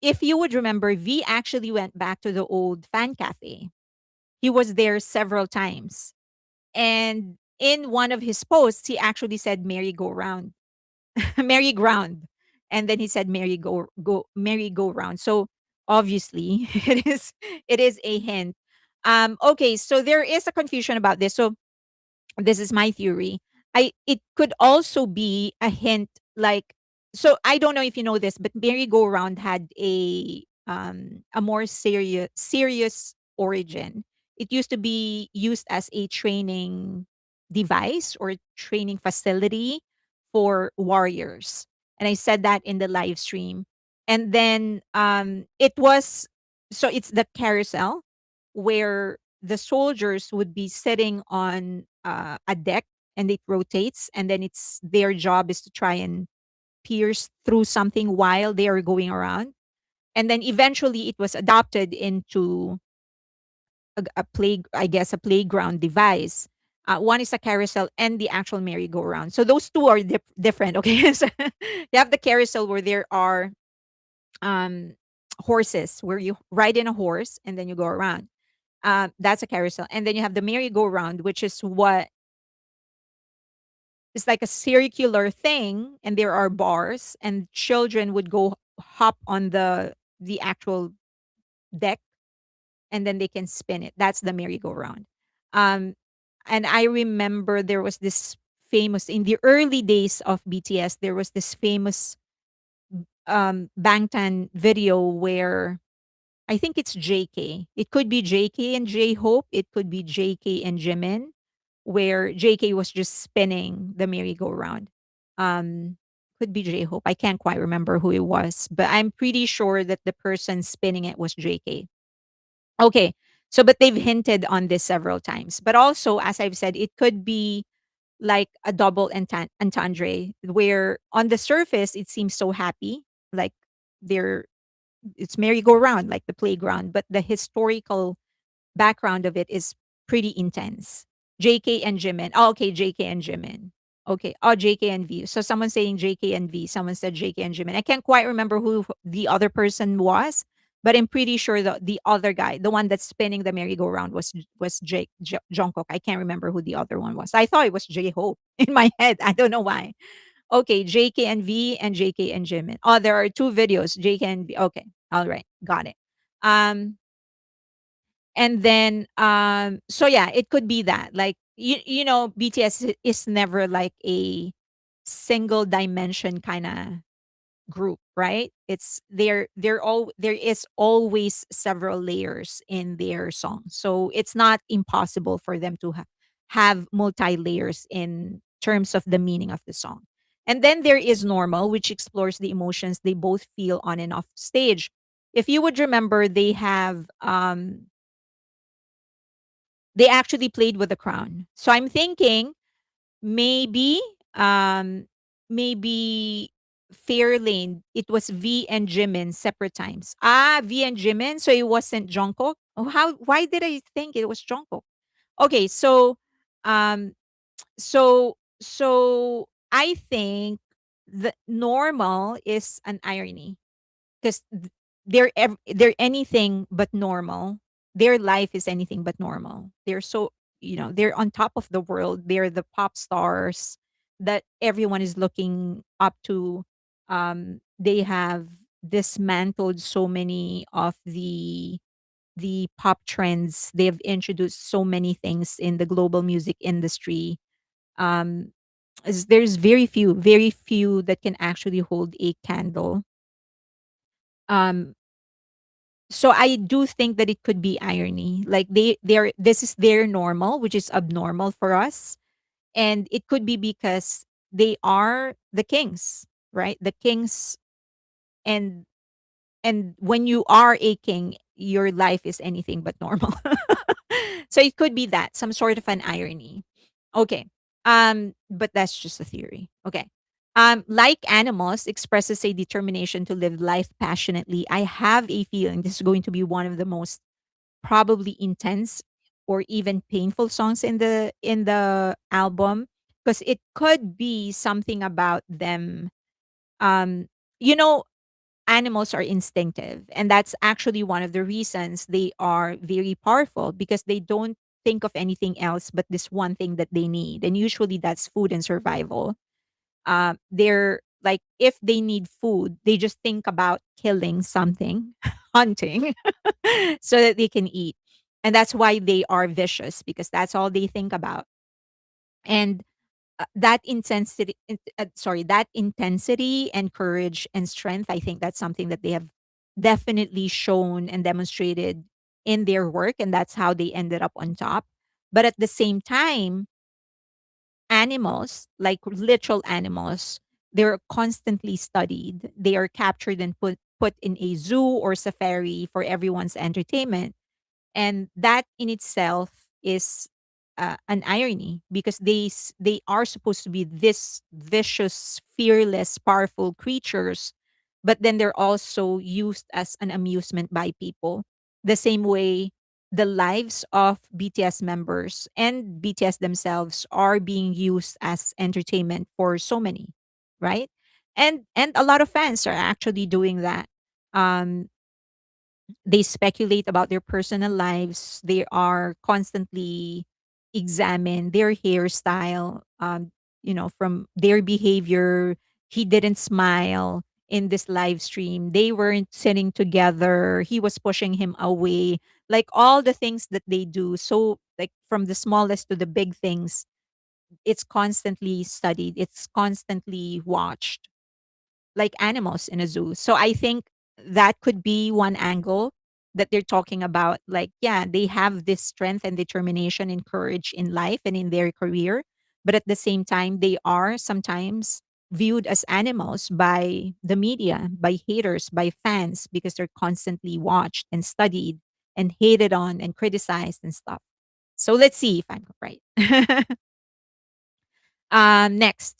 if you would remember, V actually went back to the old fan cafe He was there several times. And in one of his posts, he actually said merry-go-round, merry-ground. And then he said merry-go-round. So obviously it is a hint. Okay, so there is a confusion about this. So this is my theory. It could also be a hint, like, so I don't know if you know this, but merry-go-round had a more serious origin. It used to be used as a training device or training facility for warriors. And I said that in the live stream. And then it was, so it's the carousel where the soldiers would be sitting on a deck, and it rotates, and then it's their job is to try and pierce through something while they are going around. And then eventually it was adopted into a play, I guess, a playground device. One is a carousel and the actual merry-go-round. So those two are different. Okay, so you have the carousel where there are um, horses, where you ride in a horse and then you go around. That's a carousel. And then you have the merry-go-round, which is what is like a circular thing, and there are bars, and children would go hop on the actual deck, and then they can spin it. That's the merry-go-round. Um, and I remember there was this famous in the early days of BTS. There was this famous Bangtan video where I think it's JK. It could be JK and J Hope. It could be JK and Jimin, where JK was just spinning the merry-go-round. Um, could be J Hope. I can't quite remember who it was, but I'm pretty sure that the person spinning it was JK. Okay. So, but they've hinted on this several times. But also, as I've said, it could be like a double entendre, where on the surface it seems so happy, like they're it's merry-go-round, like the playground, but the historical background of it is pretty intense. JK and Jimin. Oh, okay, JK and Jimin. Okay. Oh, JK and V. So someone saying JK and V. Someone said JK and Jimin. I can't quite remember who the other person was, but I'm pretty sure the other guy, the one that's spinning the merry-go-round, was Jungkook. I can't remember who the other one was. I thought it was J Hope in my head. I don't know why. Okay, JK and V and JK and Jimin. Oh, there are two videos, JK and V. Okay, all right, got it. Um, and then so yeah, it could be that, like, BTS is never like a single dimension kind of group, right? It's there is always several layers in their song. So it's not impossible for them to have multi layers in terms of the meaning of the song. And then there is Normal, which explores the emotions they both feel on and off stage. If you would remember, they actually played with the crown. So I'm thinking maybe maybe Fairlane, it was V and Jimin separate times. Ah, V and Jimin, so it wasn't Jungkook. Oh, how why did I think it was Jungkook? Okay, um so I think the Normal is an irony, because they're anything but normal. Their life is anything but normal. They're so, they're on top of the world. They're the pop stars that everyone is looking up to. They have dismantled so many of the pop trends. They've introduced so many things in the global music industry. Um, there's very few that can actually hold a candle. Um, So I do think that it could be irony. Like they're this is their normal, which is abnormal for us. And it could be because they are the kings, right? The kings, and when you are a king, your life is anything but normal. So it could be that, some sort of an irony. Okay. But that's just a theory. Okay. Like animals expresses a determination to live life passionately. I have a feeling this is going to be one of the most probably intense or even painful songs in the album, because it could be something about them. Um, you know, animals are instinctive. And that's actually one of the reasons they are very powerful, because they don't think of anything else but this one thing that they need. And usually that's food and survival. They're like, if they need food, they just think about killing something, hunting, so that they can eat. And that's why they are vicious, because that's all they think about. And that intensity and courage and strength, I think that's something that they have definitely shown and demonstrated in their work, and that's how they ended up on top. But at the same time, animals, like literal animals, they're constantly studied. They are captured and put in a zoo or safari for everyone's entertainment, and that in itself is an irony, because they are supposed to be this vicious, fearless, powerful creatures, but then they're also used as an amusement by people. The same way the lives of BTS members and BTS themselves are being used as entertainment for so many, right? And a lot of fans are actually doing that. Um, they speculate about their personal lives. They are constantly examine their hairstyle, from their behavior. He didn't smile in this live stream. They weren't sitting together. He was pushing him away. Like all the things that they do. So, like from the smallest to the big things, it's constantly studied, it's constantly watched, like animals in a zoo. So I think that could be one angle that they're talking about. Like, yeah, they have this strength and determination and courage in life and in their career, but at the same time, they are sometimes viewed as animals by the media, by haters, by fans, because they're constantly watched and studied and hated on and criticized and stuff. So let's see if I'm right. Next,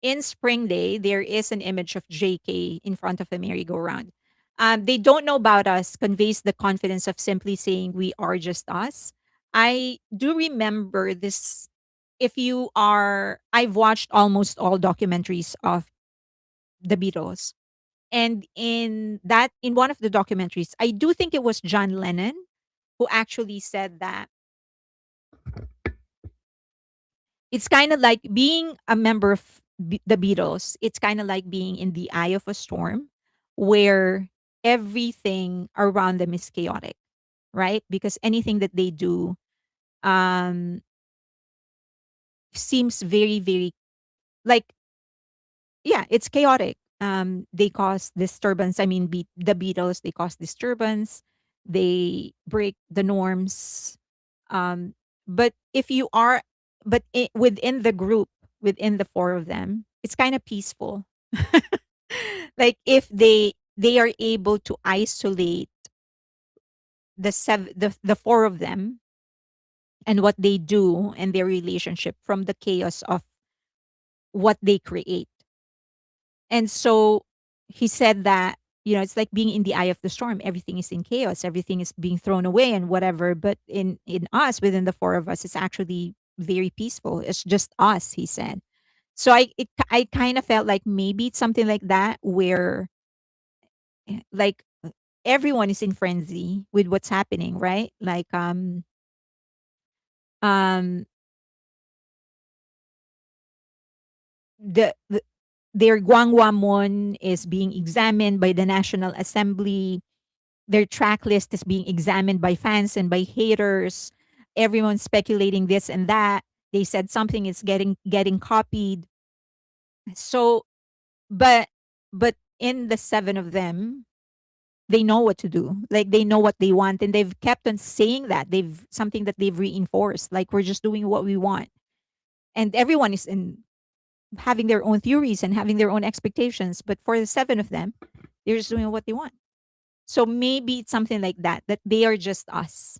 in Spring Day, there is an image of JK in front of the merry-go-round. They don't know about us conveys the confidence of simply saying we are just us. I do remember this. I've watched almost all documentaries of the Beatles. And in one of the documentaries, I do think it was John Lennon who actually said that it's kind of like being a member of the Beatles. It's kind of like being in the eye of a storm where everything around them is chaotic, right? Because anything that they do um, seems very, very like, yeah, it's chaotic. They cause disturbance. I mean, the Beatles, they cause disturbance. They break the norms. Um, but if you are, but within the group, within the four of them, it's kind of peaceful. Like if they are able to isolate the four of them and what they do and their relationship from the chaos of what they create. And so he said that, it's like being in the eye of the storm. Everything is in chaos, everything is being thrown away and whatever. But in us, within the four of us, it's actually very peaceful. It's just us, he said. So I kind of felt like maybe it's something like that where like everyone is in frenzy with what's happening, right? Like um the their Guangwamon is being examined by the National Assembly. Their track list is being examined by fans and by haters. Everyone's speculating this and that. They said something is getting copied. So, but but in the seven of them, they know what to do. Like they know what they want, and they've kept on saying that. They've something that they've reinforced. Like we're just doing what we want, and everyone is in having their own theories and having their own expectations. But for the seven of them, they're just doing what they want. So maybe it's something like that, that they are just us.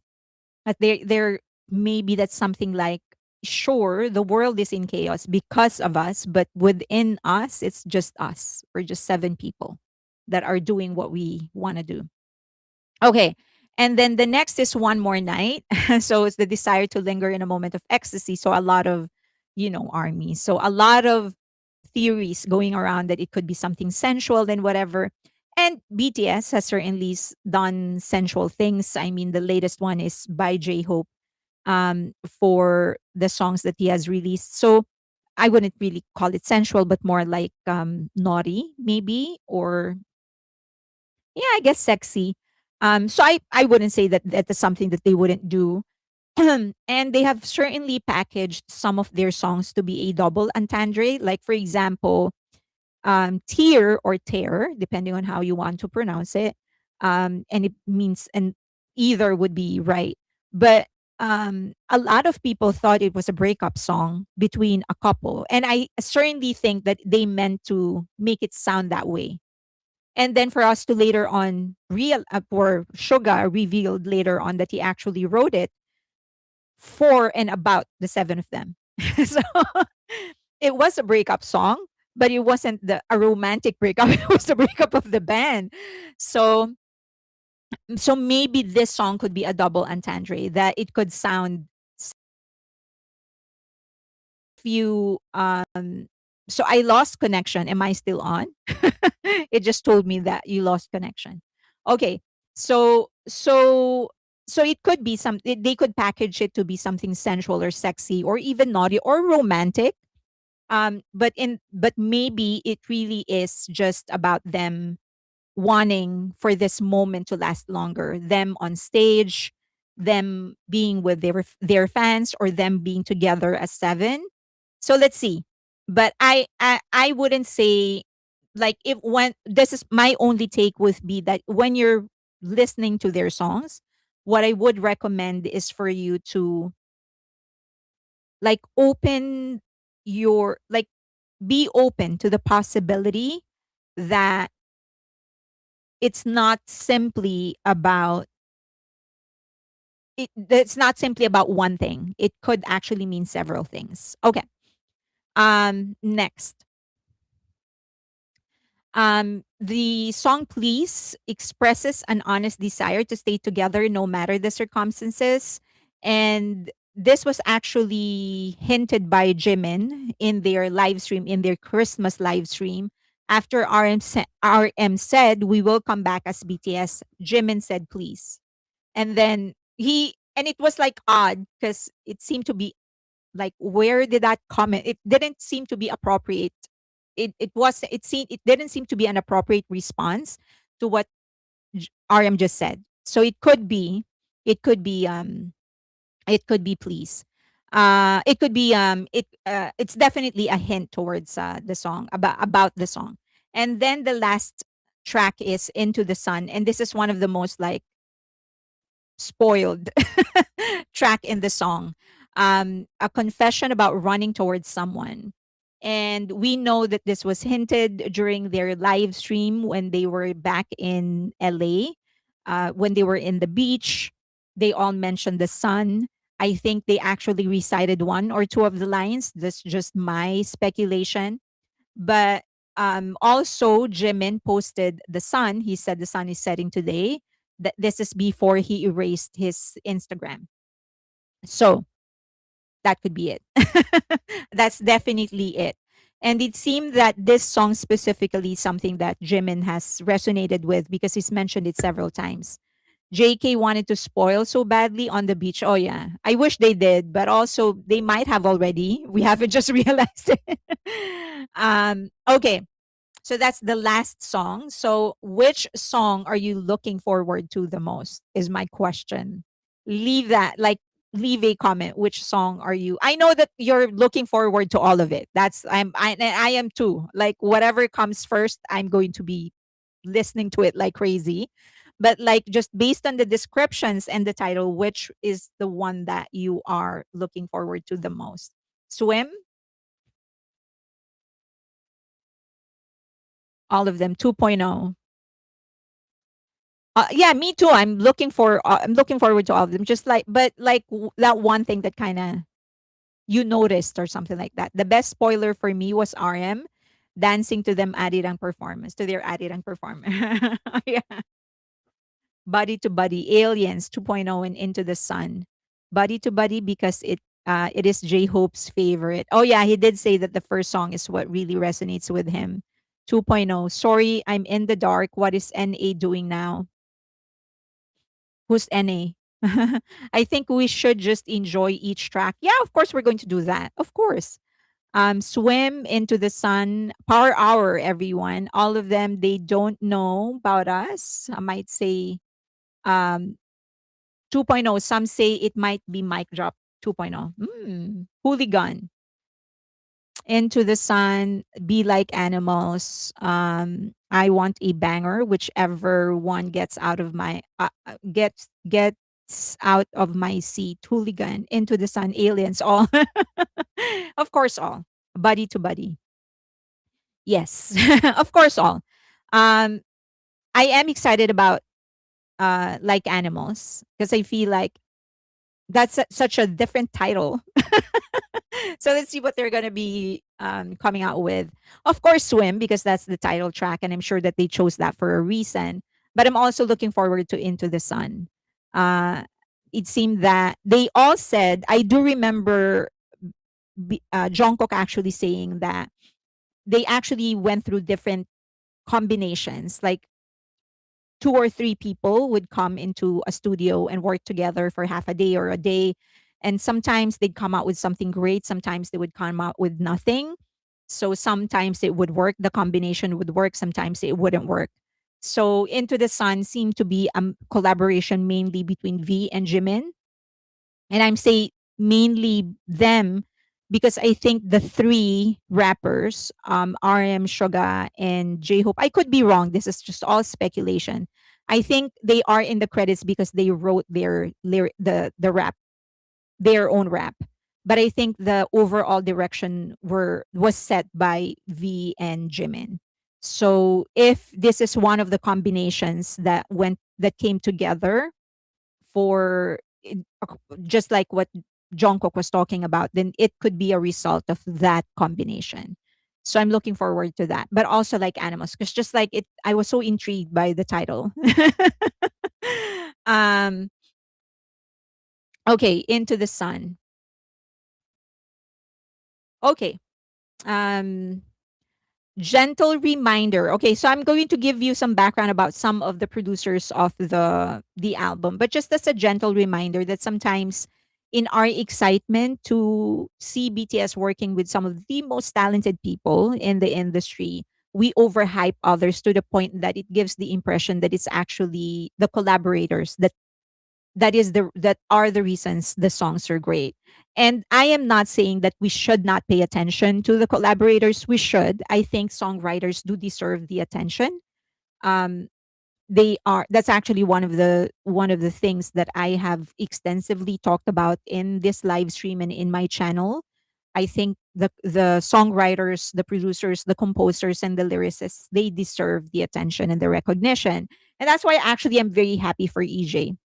That they're maybe that's something like, sure, the world is in chaos because of us, but within us, it's just us. We're just seven people that are doing what we want to do. Okay. And then the next is one more night. So it's the desire to linger in a moment of ecstasy. So a lot of, armies. So a lot of theories going around that it could be something sensual and whatever. And BTS has certainly done sensual things. I mean, the latest one is by J Hope, for the songs that he has released. So I wouldn't really call it sensual, but more like naughty, maybe, or yeah, I guess sexy. So I wouldn't say that that is something that they wouldn't do. And they have certainly packaged some of their songs to be a double entendre. Like, for example, tear or tear, depending on how you want to pronounce it. And it means, and either would be right. But a lot of people thought it was a breakup song between a couple. And I certainly think that they meant to make it sound that way. And then for us to later on or Suga revealed later on that he actually wrote it for and about the seven of them. So it was a breakup song, but it wasn't a romantic breakup. It was a breakup of the band. So maybe this song could be a double entendre, that it could sound if you so I lost connection. Am I still on? It just told me that you lost connection. Okay. So it could be they could package it to be something sensual or sexy or even naughty or romantic. But maybe it really is just about them wanting for this moment to last longer, them on stage, them being with their fans, or them being together as seven. So let's see. But I wouldn't say, like, if when this is my only take would be that when you're listening to their songs, what I would recommend is for you to, like, open your, like, be open to the possibility that it's not simply about it's not simply about one thing. It could actually mean several things. Okay. Next. The song Please expresses an honest desire to stay together no matter the circumstances. And this was actually hinted by Jimin in their live stream, in their Christmas live stream. After RM said, "We will come back as BTS," Jimin said, "Please." And then and it was like odd because it seemed to be like, where did that comment? It didn't seem to be appropriate. It didn't seem to be an appropriate response to what RM just said. So it could be it could be please. It could be it's definitely a hint towards the song, about the song. And then the last track is Into the Sun, and this is one of the most, like, spoiled track in the song. A confession about running towards someone. And we know that this was hinted during their live stream when they were back in LA, when they were in the beach. They all mentioned the sun. I think they actually recited one or two of the lines. That's just my speculation. But also, Jimin posted the sun. He said the sun is setting today. That this is before he erased his Instagram. So that could be it. That's definitely it. And it seemed that this song specifically is something that Jimin has resonated with because he's mentioned it several times. JK wanted to spoil so badly on the beach. Oh yeah, I wish they did, but also they might have already. We haven't just realized it. Okay, so that's the last song. So which song are you looking forward to the most? Is my question. Leave that, like, leave a comment. Which song are you? I know that you're looking forward to all of it. I am too. Like, whatever comes first, I'm going to be listening to it like crazy. But, like, just based on the descriptions and the title, which is the one that you are looking forward to the most? Swim, all of them, 2.0. Yeah, me too. I'm looking forward to all of them. Just like, but like, that one thing that kind of you noticed or something like that. The best spoiler for me was RM dancing to them Arirang performance, to their Arirang performance. Yeah. Body to Body, Aliens 2.0, and Into the Sun. Body to Body because it It is J Hope's favorite. Oh yeah, he did say that the first song is what really resonates with him. 2.0. Sorry, I'm in the dark. What is NA doing now? Who's NA? I think we should just enjoy each track. Yeah, of course we're going to do that. Of course. Swim into the sun, power hour, everyone. All of them, they don't know about us. I might say um 2.0. Some say it might be mic drop 2.0. Hooligan. Into the sun, be like animals. I want a banger, whichever one gets out of my gets out of my seat. Hooligan, into the sun, aliens, all. Of course, all buddy to buddy. Yes, of course, all. Um, I am excited about like animals because I feel like that's such a different title. So let's see what they're going to be coming out with. Of course, Swim, because that's the title track, and I'm sure that they chose that for a reason. But I'm also looking forward to Into the Sun. Uh, it seemed that they all said, I do remember Jungkook actually saying that they actually went through different combinations. Like two or three people would come into a studio and work together for half a day or a day. And sometimes they'd come out with something great. Sometimes they would come out with nothing. So sometimes it would work, the combination would work. Sometimes it wouldn't work. So Into the Sun seemed to be a collaboration mainly between V and Jimin. And I'm saying mainly them because I think the three rappers, RM, Suga, and J Hope, I could be wrong. This is just all speculation. I think they are in the credits because they wrote their the rap, their own rap. But I think the overall direction was set by V and Jimin. So if this is one of the combinations that came together for just like what Jungkook was talking about, then it could be a result of that combination. So I'm looking forward to that. But also like animals, because just like it, I was so intrigued by the title. um, okay, Into the Sun. Okay. Um, Gentle reminder. Okay, so I'm going to give you some background about some of the producers of the album, but just as a gentle reminder that sometimes in our excitement to see BTS working with some of the most talented people in the industry, we overhype others to the point that it gives the impression that it's actually the collaborators that are the reasons the songs are great. And I am not saying that we should not pay attention to the collaborators. We should. I think songwriters do deserve the attention. Um, they are. That's actually one of the things that I have extensively talked about in this live stream and in my channel. I think the songwriters, the producers, the composers, and the lyricists, they deserve the attention and the recognition. And that's why actually I'm very happy for EJ.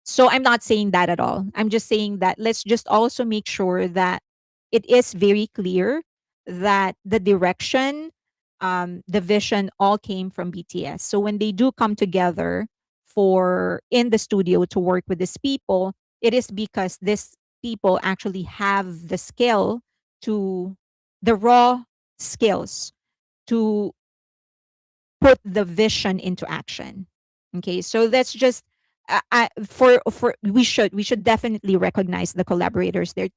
So I'm not saying that at all. I'm just saying that let's just also make sure that it is very clear that the direction, the vision all came from BTS. So when they do come together for in the studio to work with these people, it is because these people actually have the skill to the raw skills to put the vision into action. Okay, so let's just for we should definitely recognize the collaborators. They're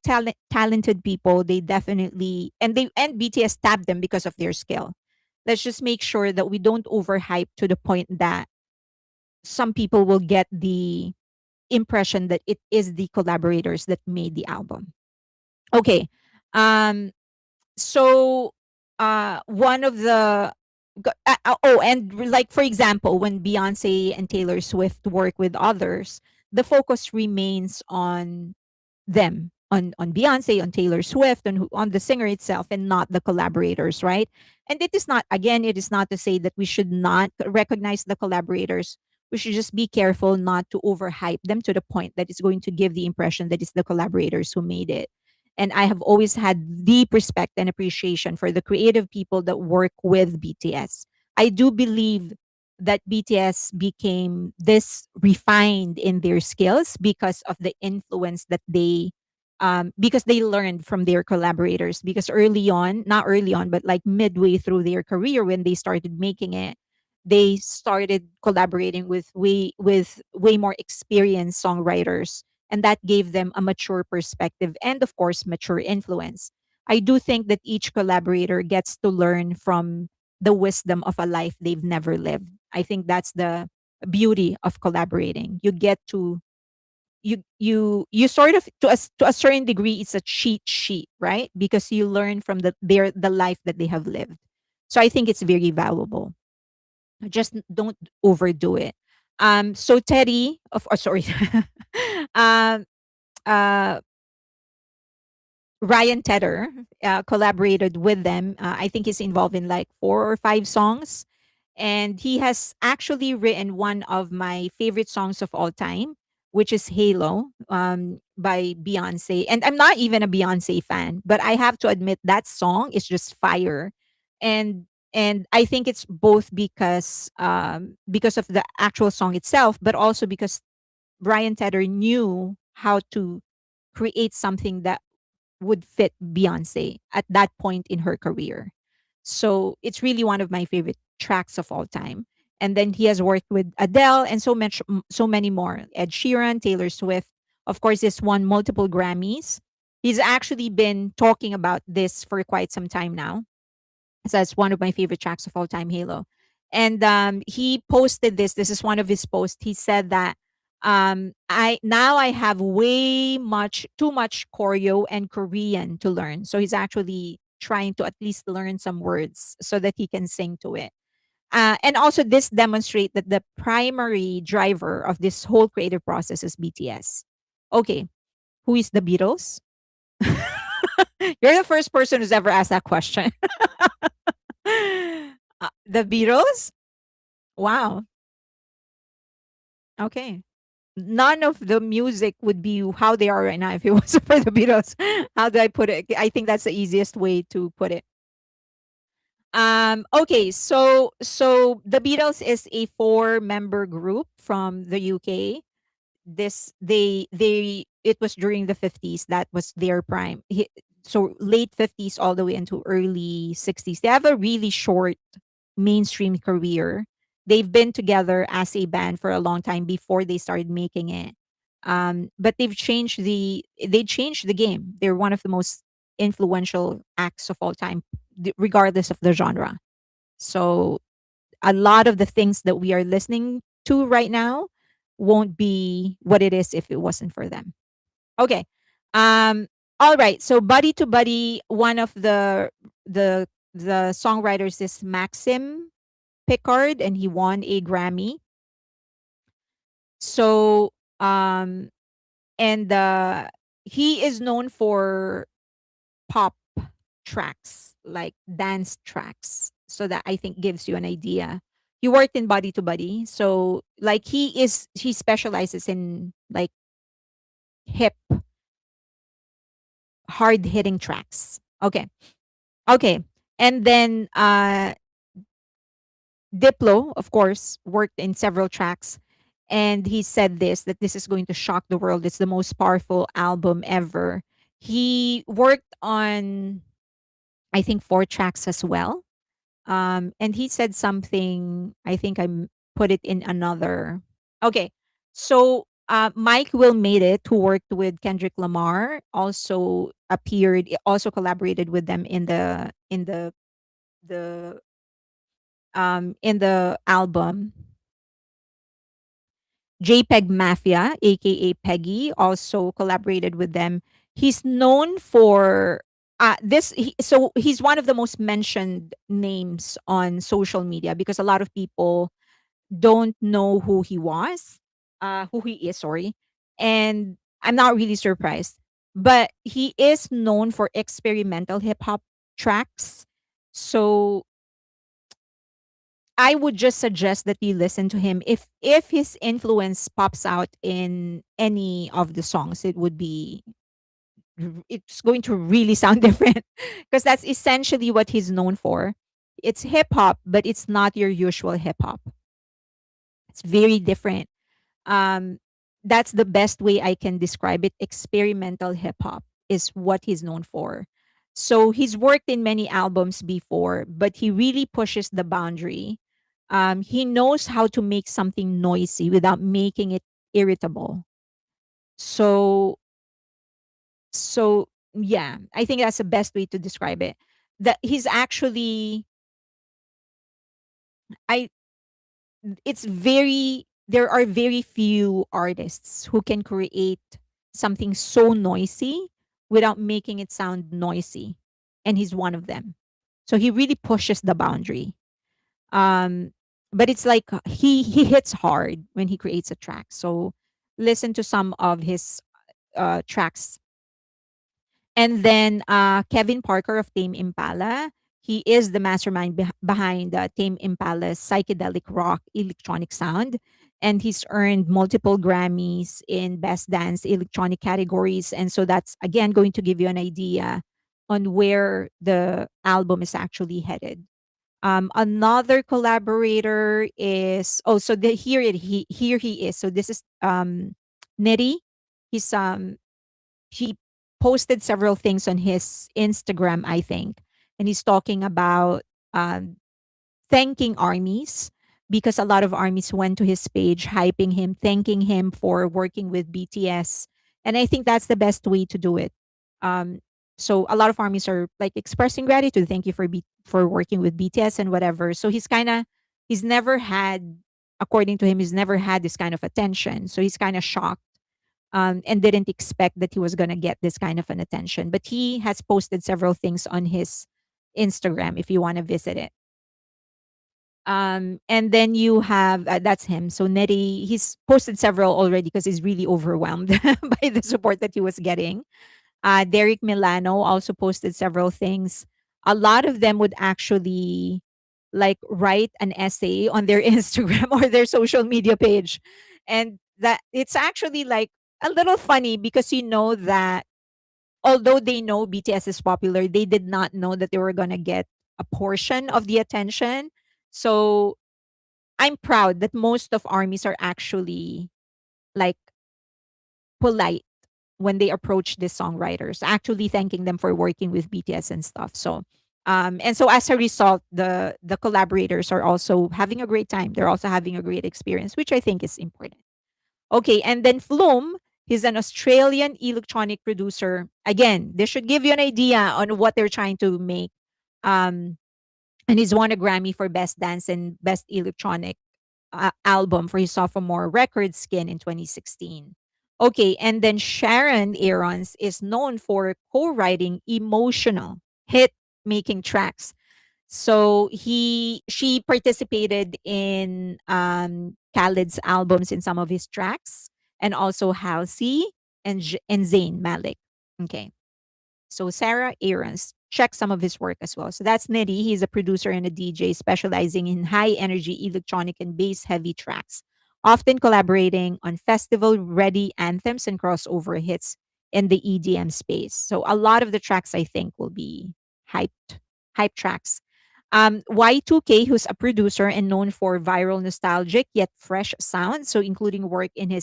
talented people. They definitely and BTS tapped them because of their skill. Let's just make sure that we don't overhype to the point that some people will get the impression that it is the collaborators that made the album. Okay. Um so one of the like for example when Beyonce and Taylor Swift work with others, the focus remains on them, on Beyonce, on Taylor Swift, on the singer itself, and not the collaborators, right? And it is not, again, it is not to say that we should not recognize the collaborators. We should just be careful not to overhype them to the point that it's going to give the impression that it's the collaborators who made it. And I have always had deep respect and appreciation for the creative people that work with BTS. I do believe that BTS became this refined in their skills because of the influence that they because they learned from their collaborators. Because early on, not early on, but like midway through their career when they started making it, they started collaborating with way more experienced songwriters, and that gave them a mature perspective and of course mature influence. I do think that each collaborator gets to learn from the wisdom of a life they've never lived. I think that's the beauty of collaborating. You get to you sort of to a certain degree it's a cheat sheet, right? Because you learn from the life that they have lived. So I think it's very valuable. Just don't overdo it. So Teddy of oh, sorry. um uh Ryan Tedder collaborated with them. I think he's involved in like 4 or 5 songs. And he has actually written one of my favorite songs of all time, which is Halo by Beyonce. And I'm not even a Beyonce fan, but I have to admit that song is just fire. And and I think it's both because of the actual song itself, but also because Brian Tedder knew how to create something that would fit Beyonce at that point in her career. So it's really one of my favorite tracks of all time. And then he has worked with Adele and so many more. Ed Sheeran, Taylor Swift. Of course, he's won multiple Grammys. He's actually been talking about this for quite some time now. So that's one of my favorite tracks of all time, Halo. And he posted this. This is one of his posts. He said that I have way much too much choreo and Korean to learn. So he's actually trying to at least learn some words so that he can sing to it. And also this demonstrate that the primary driver of this whole creative process is BTS. Okay, who is the Beatles? You're the first person who's ever asked that question. The Beatles? Wow. Okay. None of the music would be how they are right now if it wasn't for the Beatles. How do I put it? I think that's the easiest way to put it. Okay, so the Beatles is a four-member group from the UK. This they it was during the 50s that was their prime. So late 50s all the way into early 60s. They have a really short mainstream career. They've been together as a band for a long time before they started making it. But they changed the game. They're one of the most influential acts of all time, regardless of the genre. So a lot of the things that we are listening to right now won't be what it is if it wasn't for them. Okay. All right. So Buddy to Buddy, one of the the songwriters is Maxim Pickard, and he won a Grammy. So and he is known for pop tracks, like dance tracks. So that I think gives you an idea. He worked in Body to Body. So like he specializes in like hip, hard hitting tracks. Okay. Okay. And then Diplo, of course, worked in several tracks. And he said that this is going to shock the world. It's the most powerful album ever. He worked on, I think, 4 tracks as well. And he said something, I think put it in another. Okay. So Mike Will Made It, who worked with Kendrick Lamar, also collaborated with them the in the album. JPEG Mafia, aka Peggy, also collaborated with them. He's known for so he's one of the most mentioned names on social media because a lot of people don't know who he is, sorry. And I'm not really surprised. But he is known for experimental hip hop tracks. So I would just suggest that you listen to him. If his influence pops out in any of the songs, it's going to really sound different because that's essentially what he's known for. It's hip hop, but it's not your usual hip hop. It's very different. Um, that's the best way I can describe it. Experimental hip hop. is what he's known for. So he's worked in many albums before, but he really pushes the boundary. He knows how to make something noisy without making it irritable. So yeah, I think that's the best way to describe it. That he's actually I it's very there are very few artists who can create something so noisy without making it sound noisy, and he's one of them. So he really pushes the boundary. um but it's like he hits hard when he creates a track. So listen to some of his tracks. And then Kevin Parker of Tame Impala. He is the mastermind behind Tame Impala's psychedelic rock electronic sound. And he's earned multiple Grammys in Best Dance electronic categories. And so that's, again, going to give you an idea on where the album is actually headed. Another collaborator is, here he is. So this is Neri. He's he posted several things on his Instagram, I think, and he's talking about um, thanking armies, because a lot of armies went to his page, hyping him, thanking him for working with BTS, and I think that's the best way to do it. Um, so a lot of armies are like expressing gratitude, thank you for working with BTS and whatever. So he's never had, according to him, he's never had this kind of attention. So he's kind of shocked, and didn't expect that he was going to get this kind of an attention. But he has posted several things on his Instagram if you want to visit it. And then you have that's him. So Neri, he's posted several already because he's really overwhelmed by the support that he was getting. Derek Milano also posted several things. A lot of them would actually like write an essay on their Instagram or their social media page. And that it's actually like a little funny because you know that although they know BTS is popular, they did not know that they were going to get a portion of the attention. So I'm proud that most of armies are actually like polite when they approach the songwriters, actually thanking them for working with BTS and stuff. So, and so as a result, the collaborators are also having a great time. They're also having a great experience, which I think is important. Okay, and then Flume, he's an Australian electronic producer. Again, this should give you an idea on what they're trying to make. Um, and he's won a Grammy for Best Dance and Best Electronic album for his sophomore record, Skin, in 2016. Okay, and then Sharon Aarons is known for co-writing emotional hit making tracks. So she participated in Khaled's albums in some of his tracks, and also Halsey and Zayn Malik. Okay. So Sarah Aarons, check some of his work as well. So that's Nidhi. He's a producer and a DJ specializing in high energy electronic and bass heavy tracks, often collaborating on festival ready anthems and crossover hits in the EDM space. So a lot of the tracks I think will be hype tracks. Y2K, who's a producer and known for viral, nostalgic yet fresh sound, so including work in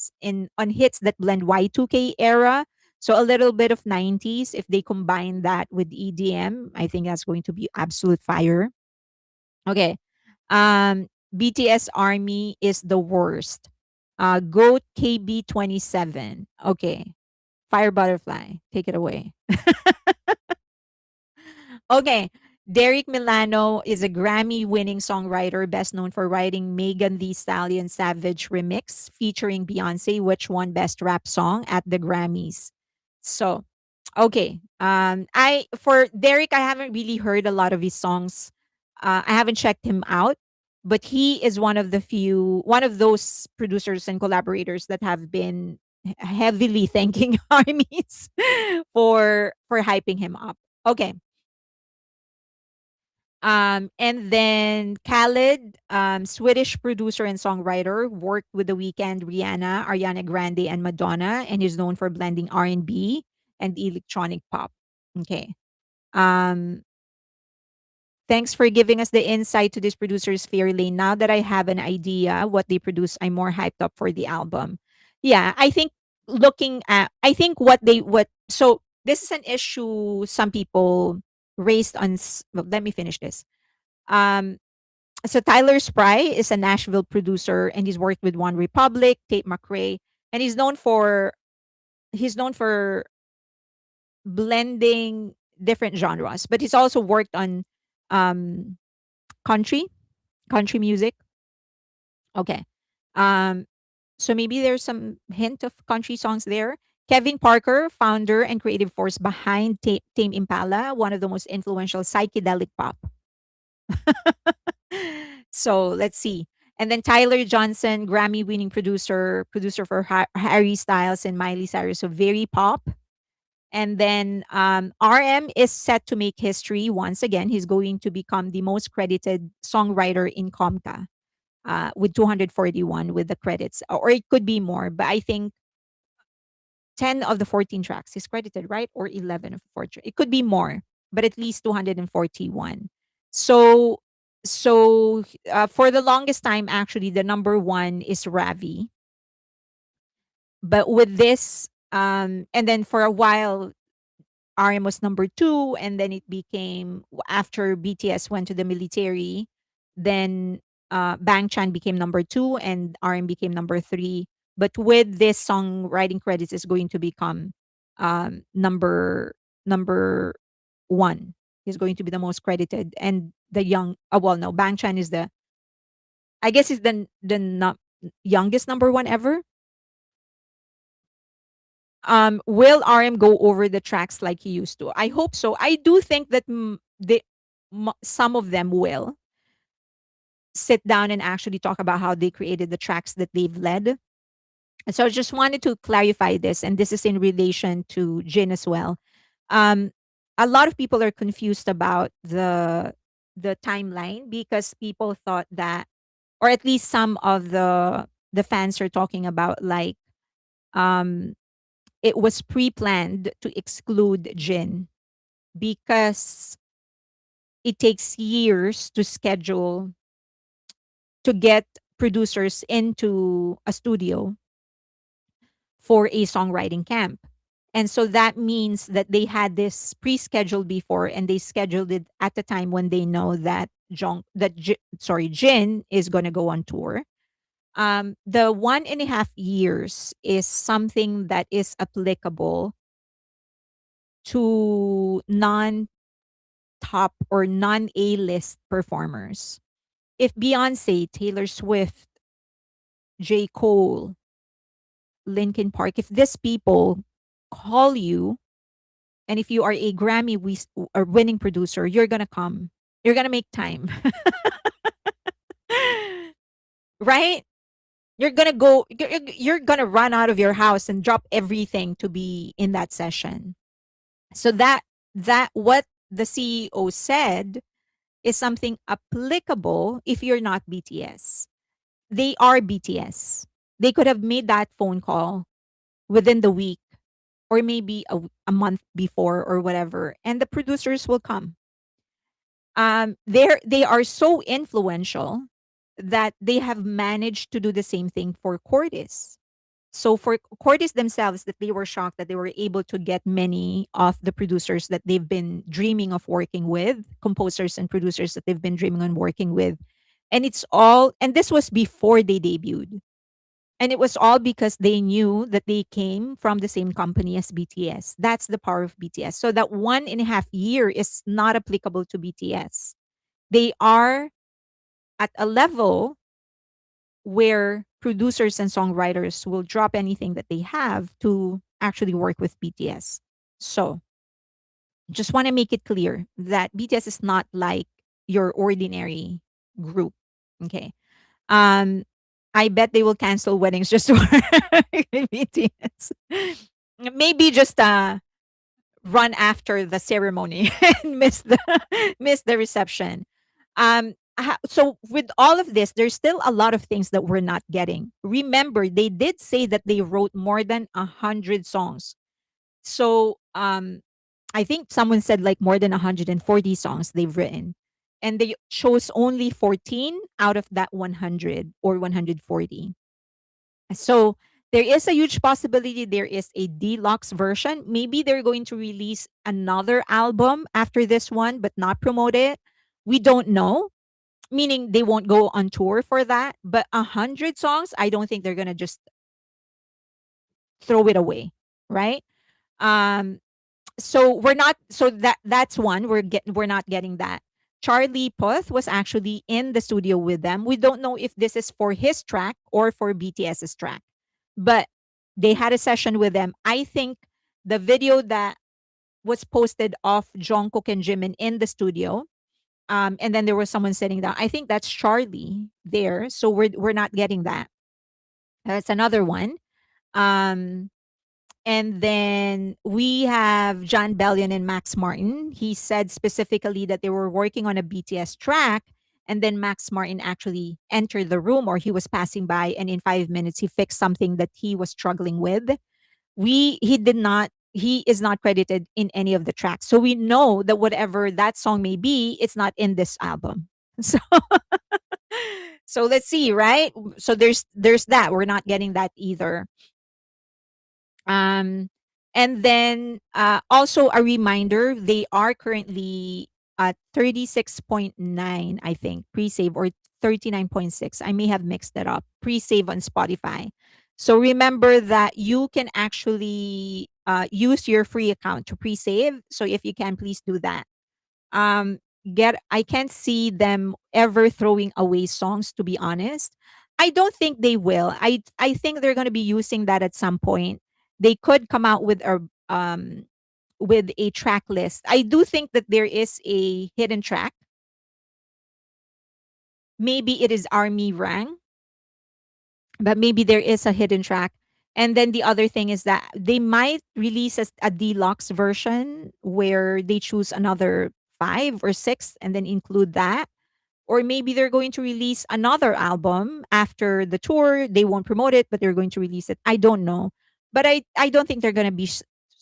on hits that blend Y2K era, so a little bit of 90s. If they combine that with EDM, I think that's going to be absolute fire. Okay. BTS Army is the worst. Goat KB27. Okay. Fire Butterfly. Take it away. Okay. Derek Milano is a Grammy winning songwriter, best known for writing Megan Thee Stallion Savage remix featuring Beyonce, which won Best Rap Song at the Grammys. So, okay. I for Derek, I haven't really heard a lot of his songs. I haven't checked him out, but he is one of those producers and collaborators that have been heavily thanking armies for hyping him up. Okay. And then Khaled, Swedish producer and songwriter, worked with The Weeknd, Rihanna, Ariana Grande, and Madonna, and is known for blending R&B and electronic pop. Okay. Um, Thanks for giving us the insight to this producer's Fair Lane. Now that I have an idea what they produce, I'm more hyped up for the album. Yeah, I think I think what they what so this is an issue some people raised on. Well, let me finish this. Um, so Tyler Spry is a Nashville producer, and he's worked with One Republic, Tate McRae, and he's known for blending different genres. But he's also worked on um, country, country music. Okay. Um, so maybe there's some hint of country songs there. Kevin Parker, founder and creative force behind Tame Impala, one of the most influential psychedelic pop. So let's see. And then Tyler Johnson, Grammy winning producer for Harry Styles and Miley Cyrus, so very pop. And then RM is set to make history once again. He's going to become the most credited songwriter in Comca with 241 with the credits, or it could be more, but I think 10 of the 14 tracks is credited, right? Or 11 of the 14. It could be more, but at least 241. So, for the longest time, actually, the number one is Ravi. But with this, and then for a while, RM was number two, and then it became after BTS went to the military, then Bang Chan became number two, and RM became number three. But with this songwriting credits is going to become number one. He's going to be the most credited, and the young. Well, no, Bang Chan is the. I guess is the youngest number one ever. Will RM go over the tracks like he used to? I hope so. I do think that some of them will sit down and actually talk about how they created the tracks that they've led. And so I just wanted to clarify this, and this is in relation to Jin as well. Um, a lot of people are confused about the timeline because people thought that, or at least some of the fans are talking about like um it was pre-planned to exclude Jin because it takes years to schedule to get producers into a studio for a songwriting camp. And so that means that they had this pre-scheduled before, and they scheduled it at the time when they know that Jin is going to go on tour. The 1.5 years is something that is applicable to non-top or non-A-list performers. If Beyonce, Taylor Swift, J. Cole, Linkin Park, if these people call you, and if you are a Grammy or winning producer, you're gonna come. You're gonna make time, right? You're gonna go. You're gonna run out of your house and drop everything to be in that session. So that what the CEO said is something applicable if you're not BTS. They are BTS. They could have made that phone call within the week or maybe a month before or whatever, and the producers will come. They are so influential that they have managed to do the same thing for Cordis. So for Cordis themselves, that they were shocked that they were able to get many of the producers that they've been dreaming of working with, composers and producers that they've been dreaming on working with. And this was before they debuted. And it was all because they knew that they came from the same company as BTS. That's the power of BTS. So that 1.5 year is not applicable to BTS. They are at a level where producers and songwriters will drop anything that they have to actually work with BTS. So just want to make it clear that BTS is not like your ordinary group. Okay. Um, I bet they will cancel weddings just to work with BTS. Maybe just run after the ceremony and miss the reception. So with all of this, there's still a lot of things that we're not getting. Remember, they did say that they wrote more than 100 songs. So I think someone said like more than 140 songs they've written. And they chose only 14 out of that 100 or 140. So There is a huge possibility there is a deluxe version. Maybe they're going to release another album after this one, but not promote it. We don't know. Meaning they won't go on tour for that. But 100 songs, I don't think they're gonna just throw it away, right? Um, so we're not. So that's one. We're not getting that. Charlie Puth was actually in the studio with them. We don't know if this is for his track or for BTS's track, but they had a session with them. I think the video that was posted of Jungkook and Jimin in the studio, and then there was someone sitting down. I think that's Charlie there. So we're not getting that. That's another one. Um, and then we have John Bellion and Max Martin. He said specifically that they were working on a BTS track, and then Max Martin actually entered the room, or he was passing by, and in 5 minutes he fixed something that he was struggling with. He did not. He is not credited in any of the tracks, so we know that whatever that song may be, it's not in this album. So, so let's see, right? So there's that. We're not getting that either. Um, and then also a reminder, they are currently at 36.9, I think, pre-save, or 39.6. I may have mixed that up. Pre-save on Spotify. So remember that you can actually use your free account to pre-save. So if you can, please do that. um get I can't see them ever throwing away songs, to be honest. I don't think they will. I think they're going to be using that at some point. They could come out with a track list. I do think that there is a hidden track. Maybe it is Army Rang, but maybe there is a hidden track. And then the other thing is that they might release a deluxe version where they choose another 5 or 6 and then include that. Or maybe they're going to release another album after the tour. They won't promote it, but they're going to release it. I don't know. But I don't think they're going to be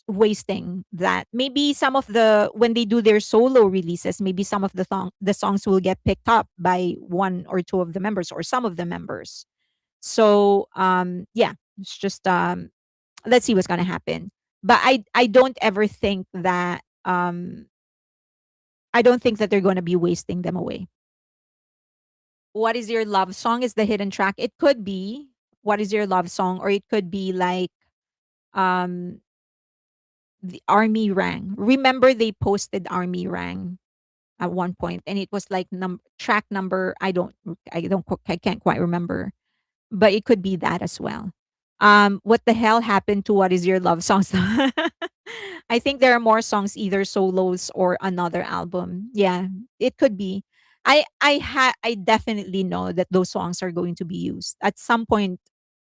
wasting that. Maybe some of the when they do their solo releases, maybe some of the songs will get picked up by one or two of the members or some of the members. So yeah, it's just let's see what's going to happen. But I don't ever think that I don't think that they're going to be wasting them away. What is your love song is the hidden track. It could be what is your love song, or it could be like um the Army Rang. Remember they posted Army Rang at one point, and it was like track number, I can't quite remember, but it could be that as well. What the hell happened to what is your love songs? I think there are more songs, either solos or another album. Yeah, it could be. I definitely know that those songs are going to be used at some point.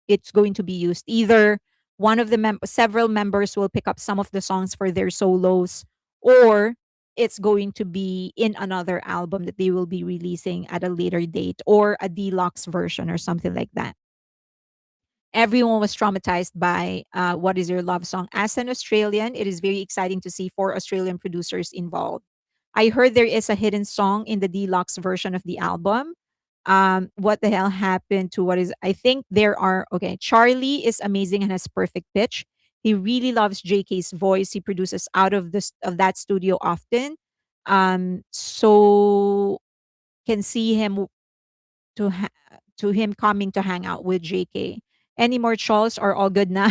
It's going to be used. Either one of the several members will pick up some of the songs for their solos, or it's going to be in another album that they will be releasing at a later date, or a deluxe version or something like that. Everyone was traumatized by What Is Your Love Song. As an Australian, it is very exciting to see 4 Australian producers involved. I heard there is a hidden song in the deluxe version of the album. What the hell happened to what is? I think there are. Okay, Charlie is amazing and has perfect pitch. He really loves JK's voice. He produces out of that studio often. So can see him to ha- to him coming to hang out with JK. Any more trolls or all good now?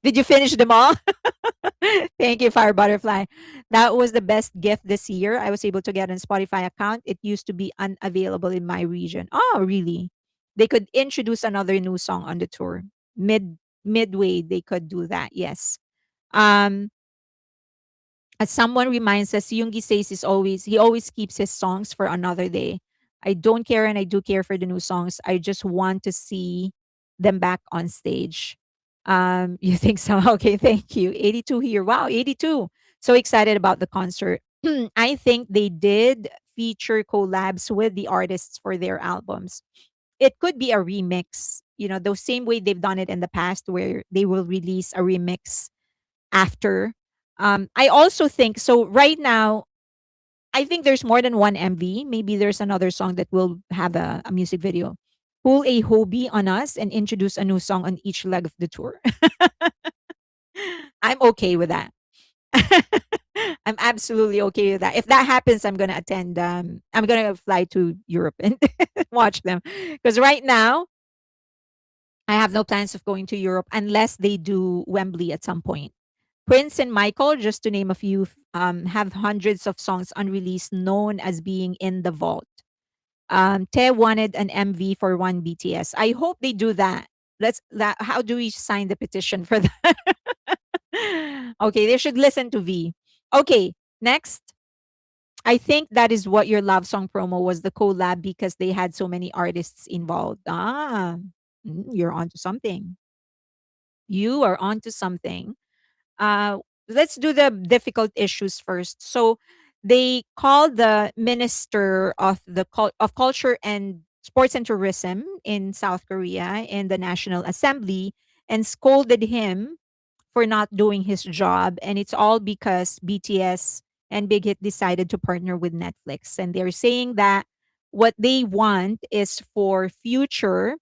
Did you finish them all? Thank you, Fire Butterfly. That was the best gift this year. I was able to get a Spotify account. It used to be unavailable in my region. Oh, really? They could introduce another new song on the tour. Midway, they could do that. Yes. Um, as someone reminds us, Yoongi says he always keeps his songs for another day. I don't care, and I do care for the new songs. I just want to see them back on stage. You think so? Okay, thank you. 82 here. Wow, 82. So excited about the concert. I think they did feature collabs with the artists for their albums. It could be a remix, the same way they've done it in the past, where they will release a remix after. I also think so. Right now, I think there's more than one MV. Maybe there's another song that will have a music video. pull a Hobie on us and introduce a new song on each leg of the tour. I'm okay with that. I'm absolutely okay with that. If that happens, I'm gonna attend. I'm gonna fly to Europe and watch them because right now I have no plans of going to Europe unless they do Wembley at some point. Prince and Michael, just to name a few, have hundreds of songs unreleased, known as being in the vault. Tae wanted an MV for one BTS. I hope they do that. Let's that. How do we sign the petition for that? Okay, they should listen to V. Okay, next. I think that is what your love song promo was, the collab, because they had so many artists involved. You're onto something. You are onto something. Uh, let's do the difficult issues first. So they called the minister of of culture and sports and tourism in South Korea in the National Assembly and scolded him for not doing his job, and it's all because BTS and Big Hit decided to partner with Netflix, and they're saying that what they want is for future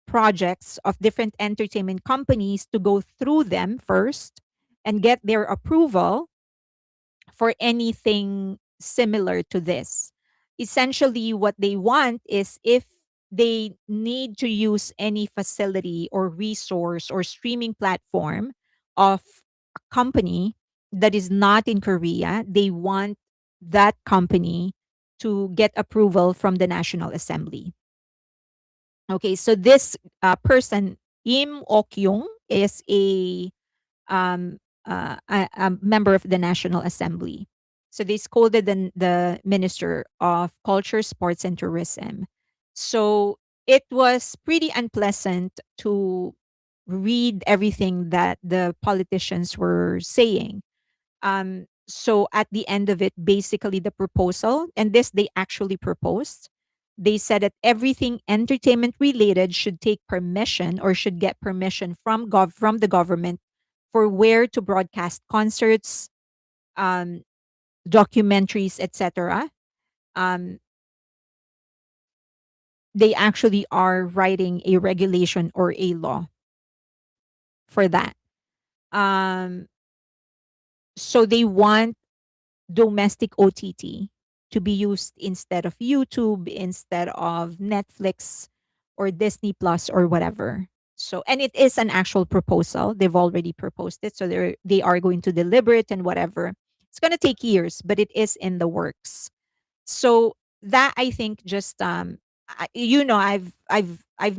projects of different entertainment companies to go through them first and get their approval for anything similar to this. Essentially, what they want is if they need to use any facility or resource or streaming platform of a company that is not in Korea, they want that company to get approval from the National Assembly. Okay, so this person, Im Ok-yung, is um, a member of the National Assembly. So they scolded the Minister of Culture, Sports, and Tourism. So it was pretty unpleasant to read everything that the politicians were saying. So at the end of it, basically the proposal, and this they actually proposed, they said that everything entertainment related should take permission or should get permission from the government for where to broadcast concerts, um, documentaries, etc. Um, they actually are writing a regulation or a law for that. Um, so they want domestic OTT to be used instead of YouTube, instead of Netflix or Disney Plus or whatever. So, and it is an actual proposal. They've already proposed it. So they are going to deliver it and whatever. It's going to take years, but it is in the works. So that I think just I've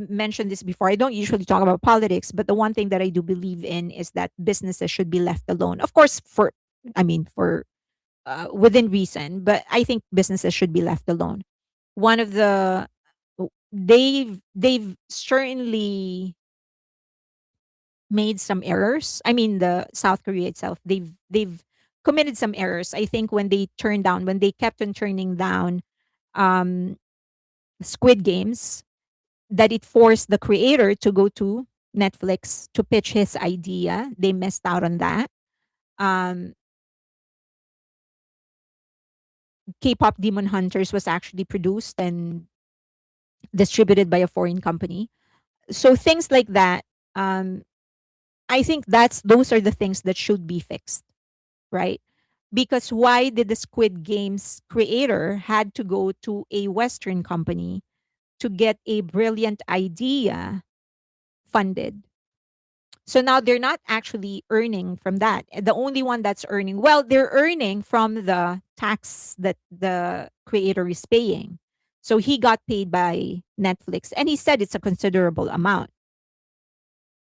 mentioned this before. I don't usually talk about politics, but the one thing that I do believe in is that businesses should be left alone. Of course, for I mean for within reason, but I think businesses should be left alone. One of the they've certainly made some errors. I mean, the South Korea itself, they've committed some errors. I think when they kept on turning down um, Squid Games, that it forced the creator to go to Netflix to pitch his idea. They missed out on that. Um, K-pop Demon Hunters was actually produced and distributed by a foreign company. So things like that, um, I think those are the things that should be fixed, right? Because why did the Squid Games creator had to go to a Western company to get a brilliant idea funded? So now they're not actually earning from that. The only one that's earning, well, they're earning from the tax that the creator is paying. So he got paid by Netflix and he said it's a considerable amount.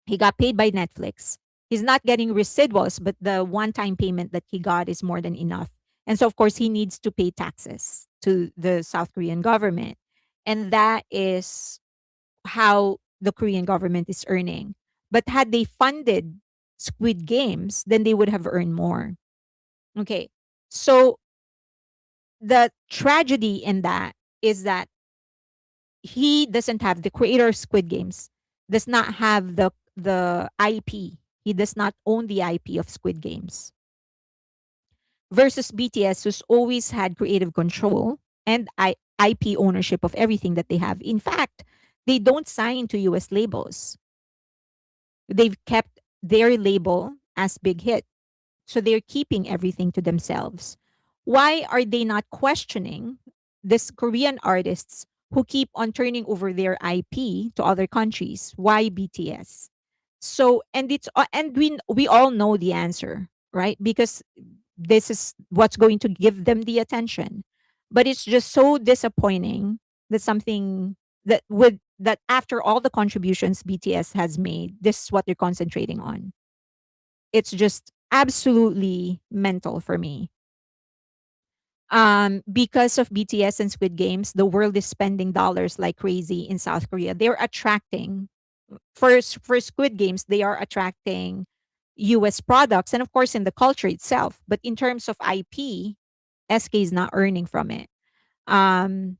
He got paid by Netflix. He's not getting residuals, but the one time payment that he got is more than enough. And so, of course, he needs to pay taxes to the South Korean government. And that is how the Korean government is earning. But had they funded Squid Games, then they would have earned more. Okay. So the tragedy in that is that he doesn't have the creator of Squid Games does not have the IP. He does not own the IP of Squid Games. Versus BTS, who's always had creative control and IP ownership of everything that they have. In fact, They don't sign to US labels. They've kept their label as big hit. So they're keeping everything to themselves. Why are they not questioning these Korean artists who keep on turning over their IP to other countries? Why BTS? So and we all know the answer, right? Because this is what's going to give them the attention. But it's just so disappointing that something that after all the contributions BTS has made, this is what they're concentrating on. It's just absolutely mental for me. Because of BTS and Squid Games, the world is spending dollars like crazy in South Korea. They're attracting for Squid Games, they are attracting US products and of course in the culture itself. But in terms of IP, SK is not earning from it. Um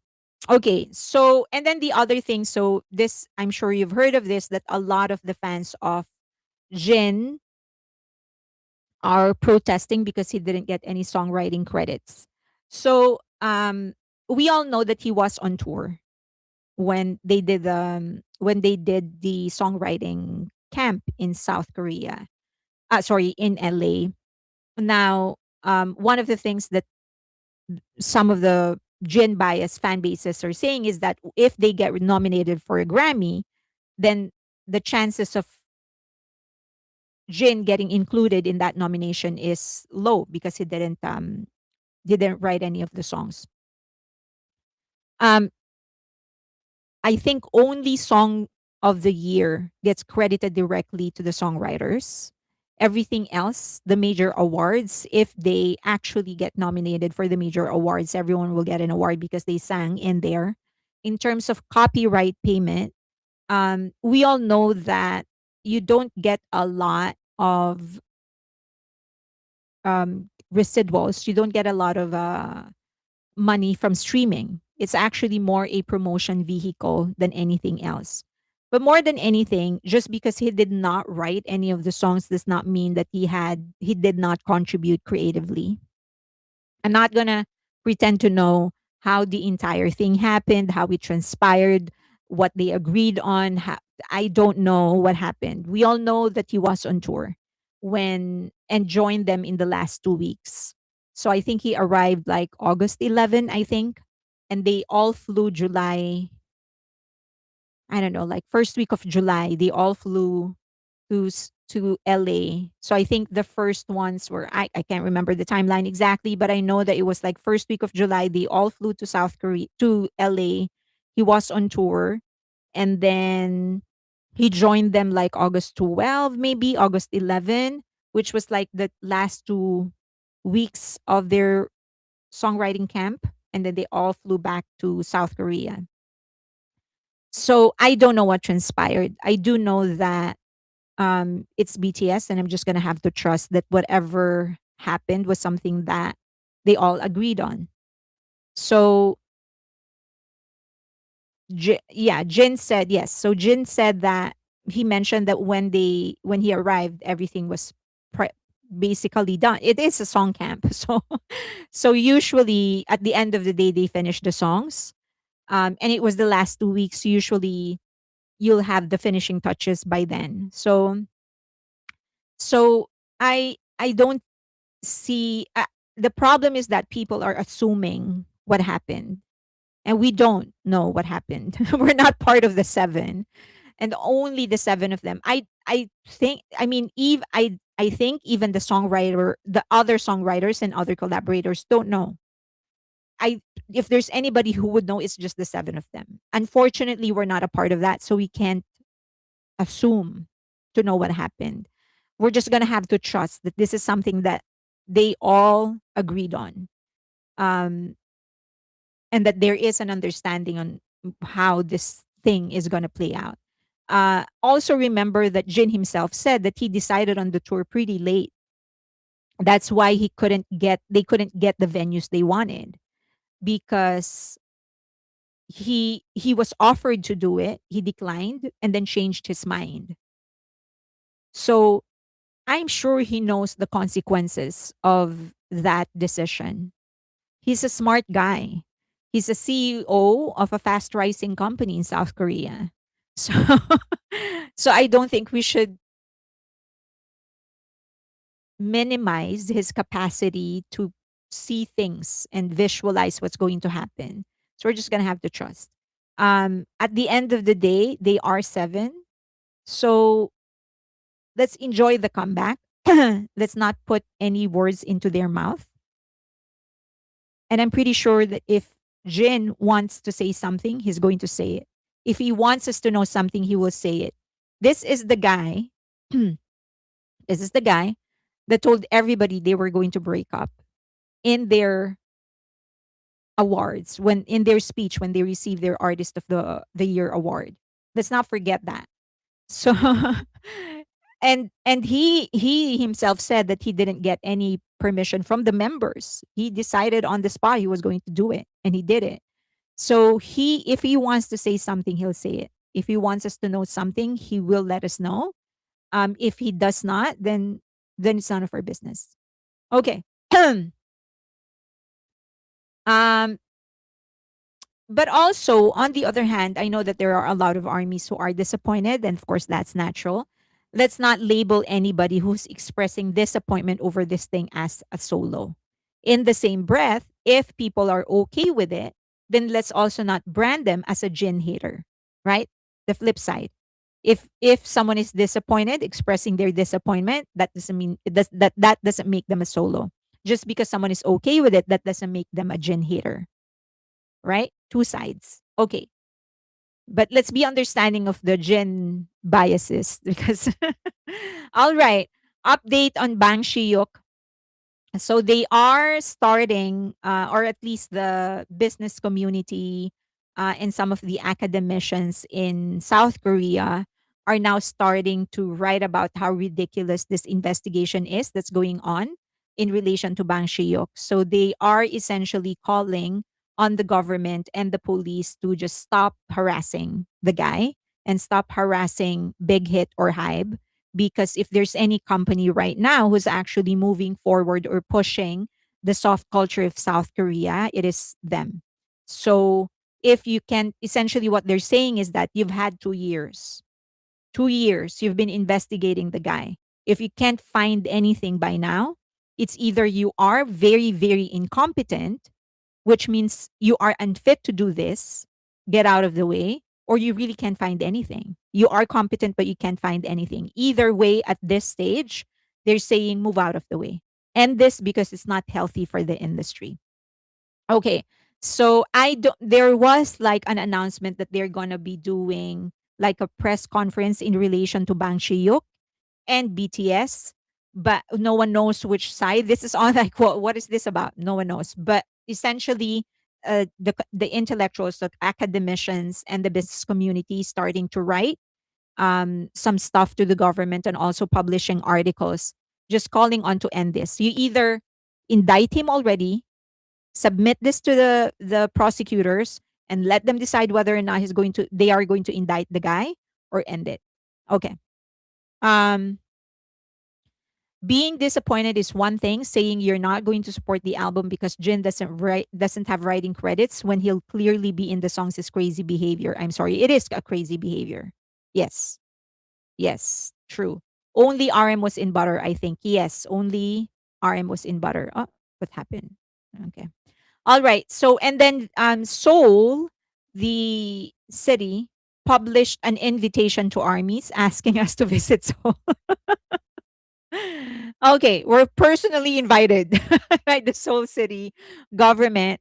okay, so and then the other thing, so this I'm sure you've heard of this, that a lot of the fans of Jin are protesting because he didn't get any songwriting credits. So we all know that he was on tour when they did the songwriting camp in South Korea. Sorry, in LA. Now, one of the things that some of the Jin bias fan bases are saying is that if they get nominated for a Grammy, then the chances of Jin getting included in that nomination is low because he didn't write any of the songs. Um, I think only Song of the Year gets credited directly to the songwriters. Everything else, the major awards, if they actually get nominated for the major awards, everyone will get an award because they sang in there. In terms of copyright payment, we all know that you don't get a lot of residuals. You don't get a lot of money from streaming. It's actually more a promotion vehicle than anything else. But more than anything, just because he did not write any of the songs does not mean that he did not contribute creatively. I'm not gonna pretend to know how the entire thing happened, how it transpired, what they agreed on. I don't know what happened. We all know that he was on tour when and joined them in the last 2 weeks. So I think he arrived like August 11, I think, and they all flew July. I don't know, like first week of July. They all flew to LA. So I think the first ones were I can't remember the timeline exactly, but I know that it was like first week of July. They all flew to South Korea to LA. He was on tour, and then he joined them like August 12, maybe August 11, which was like the last 2 weeks of their songwriting camp, and then they all flew back to South Korea. So I don't know what transpired. I do know that it's BTS, and I'm just gonna have to trust that whatever happened was something that they all agreed on. So, yeah, Jin said yes. So Jin said that he mentioned that when he arrived, everything was basically done. It is a song camp, so so usually at the end of the day they finish the songs, and it was the last 2 weeks. Usually you'll have the finishing touches by then. So I don't see the problem is that people are assuming what happened and we don't know what happened. We're not part of the seven, and only the seven of them. I think, I mean, I think even the other songwriters and other collaborators don't know. I If there's anybody who would know, it's just the seven of them. Unfortunately, we're not a part of that, so we can't assume to know what happened. We're just gonna have to trust that this is something that they all agreed on, um, and that there is an understanding on how this thing is gonna play out. Also, remember that Jin himself said that he decided on the tour pretty late. That's why they couldn't get the venues they wanted, because he was offered to do it, he declined, and then changed his mind. So I'm sure he knows the consequences of that decision. He's a smart guy. He's a CEO of a fast rising company in South Korea. So so I don't think we should minimize his capacity to see things and visualize what's going to happen. So we're just gonna have to trust. At the end of the day, they are seven. So let's enjoy the comeback. Let's not put any words into their mouth. And I'm pretty sure that if Jin wants to say something, he's going to say it. If he wants us to know something, he will say it. This is the guy. This is the guy that told everybody they were going to break up in their awards, when in their speech when they received their Artist of the Year award. Let's not forget that. So and he himself said that he didn't get any permission from the members. He decided on the spot he was going to do it, and he did it. So he if he wants to say something, he'll say it. If he wants us to know something, he will let us know. If he does not, then it's none of our business. Okay. um But also, on the other hand, I know that there are a lot of armies who are disappointed, and of course, that's natural. Let's not label anybody who's expressing disappointment over this thing as a solo. In the same breath, if people are okay with it, then let's also not brand them as a Jin hater, right? The flip side. If someone is disappointed, expressing their disappointment, that doesn't mean that doesn't make them a solo. Just because someone is okay with it, that doesn't make them a Jin hater, right? Two sides. Okay. But let's be understanding of the Gen biases because all right. Update on Bang Shiyuk. So they are starting, or at least the business community and some of the academicians in South Korea are now starting to write about how ridiculous this investigation is that's going on in relation to Bang Shiyok. So they are essentially calling on the government and the police to just stop harassing the guy and stop harassing Big Hit or Hybe, because if there's any company right now who's actually moving forward or pushing the soft culture of South Korea, it is them. So if you can, essentially what they're saying is that you've had 2 years. 2 years you've been investigating the guy. If you can't find anything by now, it's either you are very, very incompetent, which means you are unfit to do this, get out of the way, or you really can't find anything. You are competent, but you can't find anything. Either way, at this stage, they're saying move out of the way. End this because it's not healthy for the industry. Okay. So I don't there was like an announcement that they're gonna be doing like a press conference in relation to Bang Shiyuk and BTS, but no one knows which side. This is all like, what is this about? No one knows. But essentially, the intellectuals, the academicians, and the business community starting to write some stuff to the government and also publishing articles, just calling on to end this. You either indict him already, submit this to the prosecutors, and let them decide whether or not they are going to indict the guy or end it. Okay. Um, Being disappointed is one thing. Saying you're not going to support the album because Jin doesn't have writing credits when he'll clearly be in the songs is crazy behavior. I'm sorry, it is a crazy behavior. Yes, yes, true. Only RM was in butter, I think. Yes, only RM was in butter. Oh, what happened? Okay. All right. So and then Seoul, the city, published an invitation to armies asking us to visit Seoul. Okay, we're personally invited by the Seoul City government,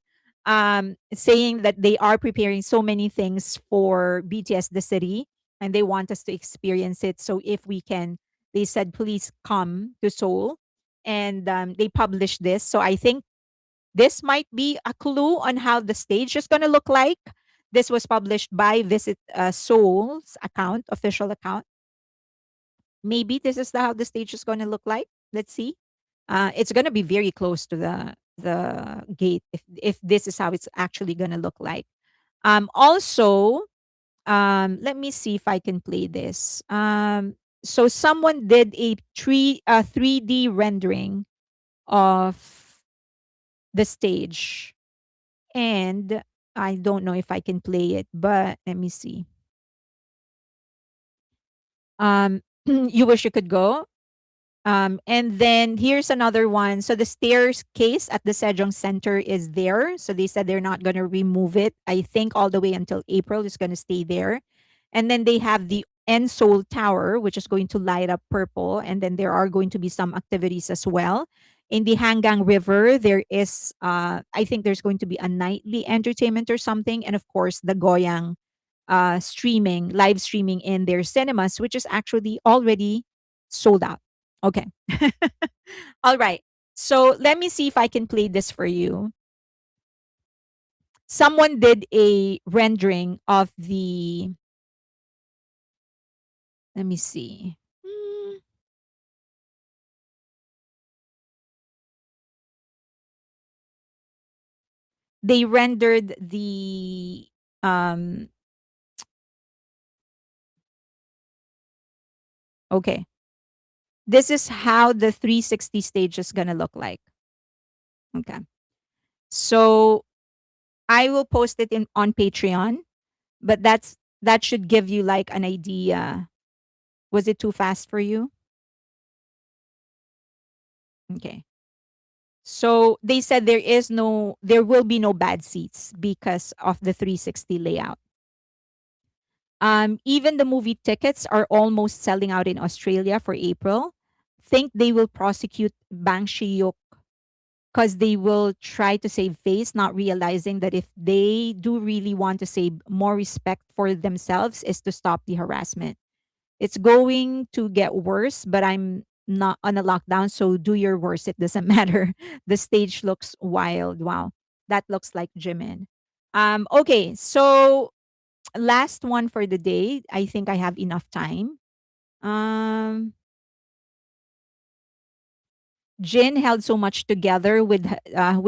saying that they are preparing so many things for BTS the city, and they want us to experience it. So if we can, they said, please come to Seoul, and they published this. So I think this might be a clue on how the stage is going to look like. This was published by Visit Seoul's account, official account. Maybe this is how the stage is going to look like. Let's see. It's going to be very close to the gate if this is how it's actually going to look like. Also, let me see if I can play this. So someone did a 3D rendering of the stage, and I don't know if I can play it, but let me see. You wish you could go. And then here's another one. So the stairs case at the Sejong Center is there. So they said they're not going to remove it. I think all the way until April it's going to stay there. And then they have the Seoul Tower, which is going to light up purple. And then there are going to be some activities as well. In the Hangang River, there is, I think there's going to be a nightly entertainment or something. And of course, the Goyang live streaming in their cinemas, which is actually already sold out. Okay. All right. So let me see if I can play this for you. Someone did a rendering of the, let me see. Hmm, They rendered the, um, okay. This is how the 360 stage is going to look like. Okay. So I will post it in on Patreon, but that should give you like an idea. Was it too fast for you? Okay. So they said there will be no bad seats because of the 360 layout. Even the movie tickets are almost selling out in Australia for April. Think they will prosecute Bang Shiyuk because they will try to save face, not realizing that if they do really want to save more respect for themselves, is to stop the harassment. It's going to get worse, but I'm not on a lockdown, so do your worst. It doesn't matter. The stage looks wild. Wow. That looks like Jimin. Okay, so last one for the day. I think I have enough time. Um Jin held so much together with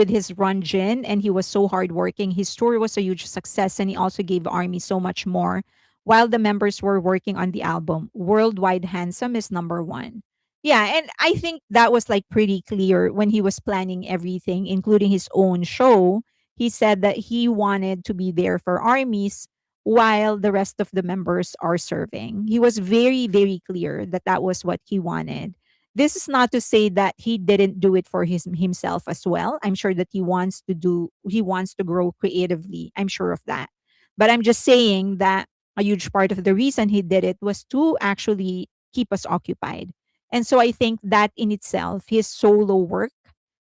his run Jin, and he was so hardworking. His tour was a huge success, and he also gave Army so much more. While the members were working on the album, Worldwide Handsome is number one. Yeah, and I think that was like pretty clear when he was planning everything, including his own show. He said that he wanted to be there for armies while the rest of the members are serving. He was very, very clear that that was what he wanted. This is not to say that he didn't do it for himself as well. I'm sure that he wants to grow creatively. I'm sure of that. But I'm just saying that a huge part of the reason he did it was to actually keep us occupied. And so I think that in itself, his solo work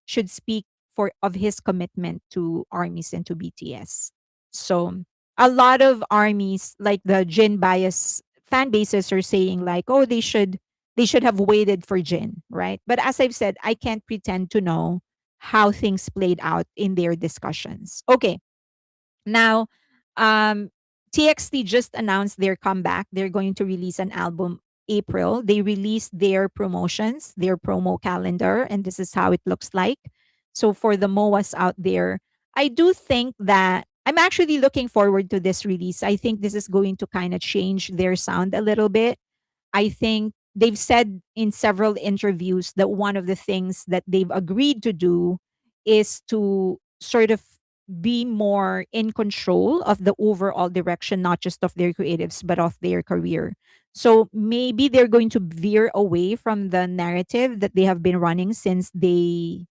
should speak for of his commitment to armies and to BTS. So a lot of armies, like the Jin bias fan bases, are saying like, oh, they should have waited for Jin, right? But as I've said, I can't pretend to know how things played out in their discussions. Okay, now, um, TXT just announced their comeback. They're going to release an album April. They released their promotions, their promo calendar, and this is how it looks like. So for the MOAs out there, I do think that I'm actually looking forward to this release. I think this is going to kind of change their sound a little bit. I think they've said in several interviews that one of the things that they've agreed to do is to sort of be more in control of the overall direction, not just of their creatives, but of their career. So maybe they're going to veer away from the narrative that they have been running since they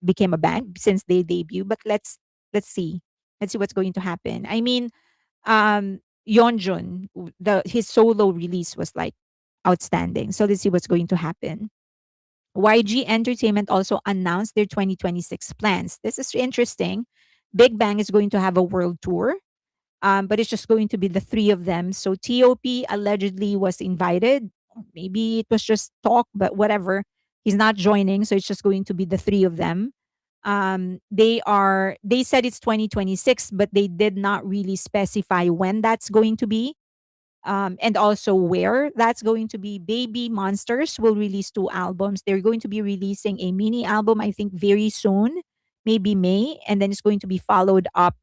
became a band, since they debut. But let's see. Let's see what's going to happen. I mean, Yeonjun, the his solo release was like outstanding. So let's see what's going to happen. YG Entertainment also announced their 2026 plans. This is interesting. Big Bang is going to have a world tour, but it's just going to be the three of them. So TOP allegedly was invited. Maybe it was just talk, but whatever. He's not joining, so it's just going to be the three of them. They said it's 2026, but they did not really specify when that's going to be, and also where that's going to be. Baby Monsters will release two albums. They're going to be releasing a mini album, I think, very soon, maybe May, and then it's going to be followed up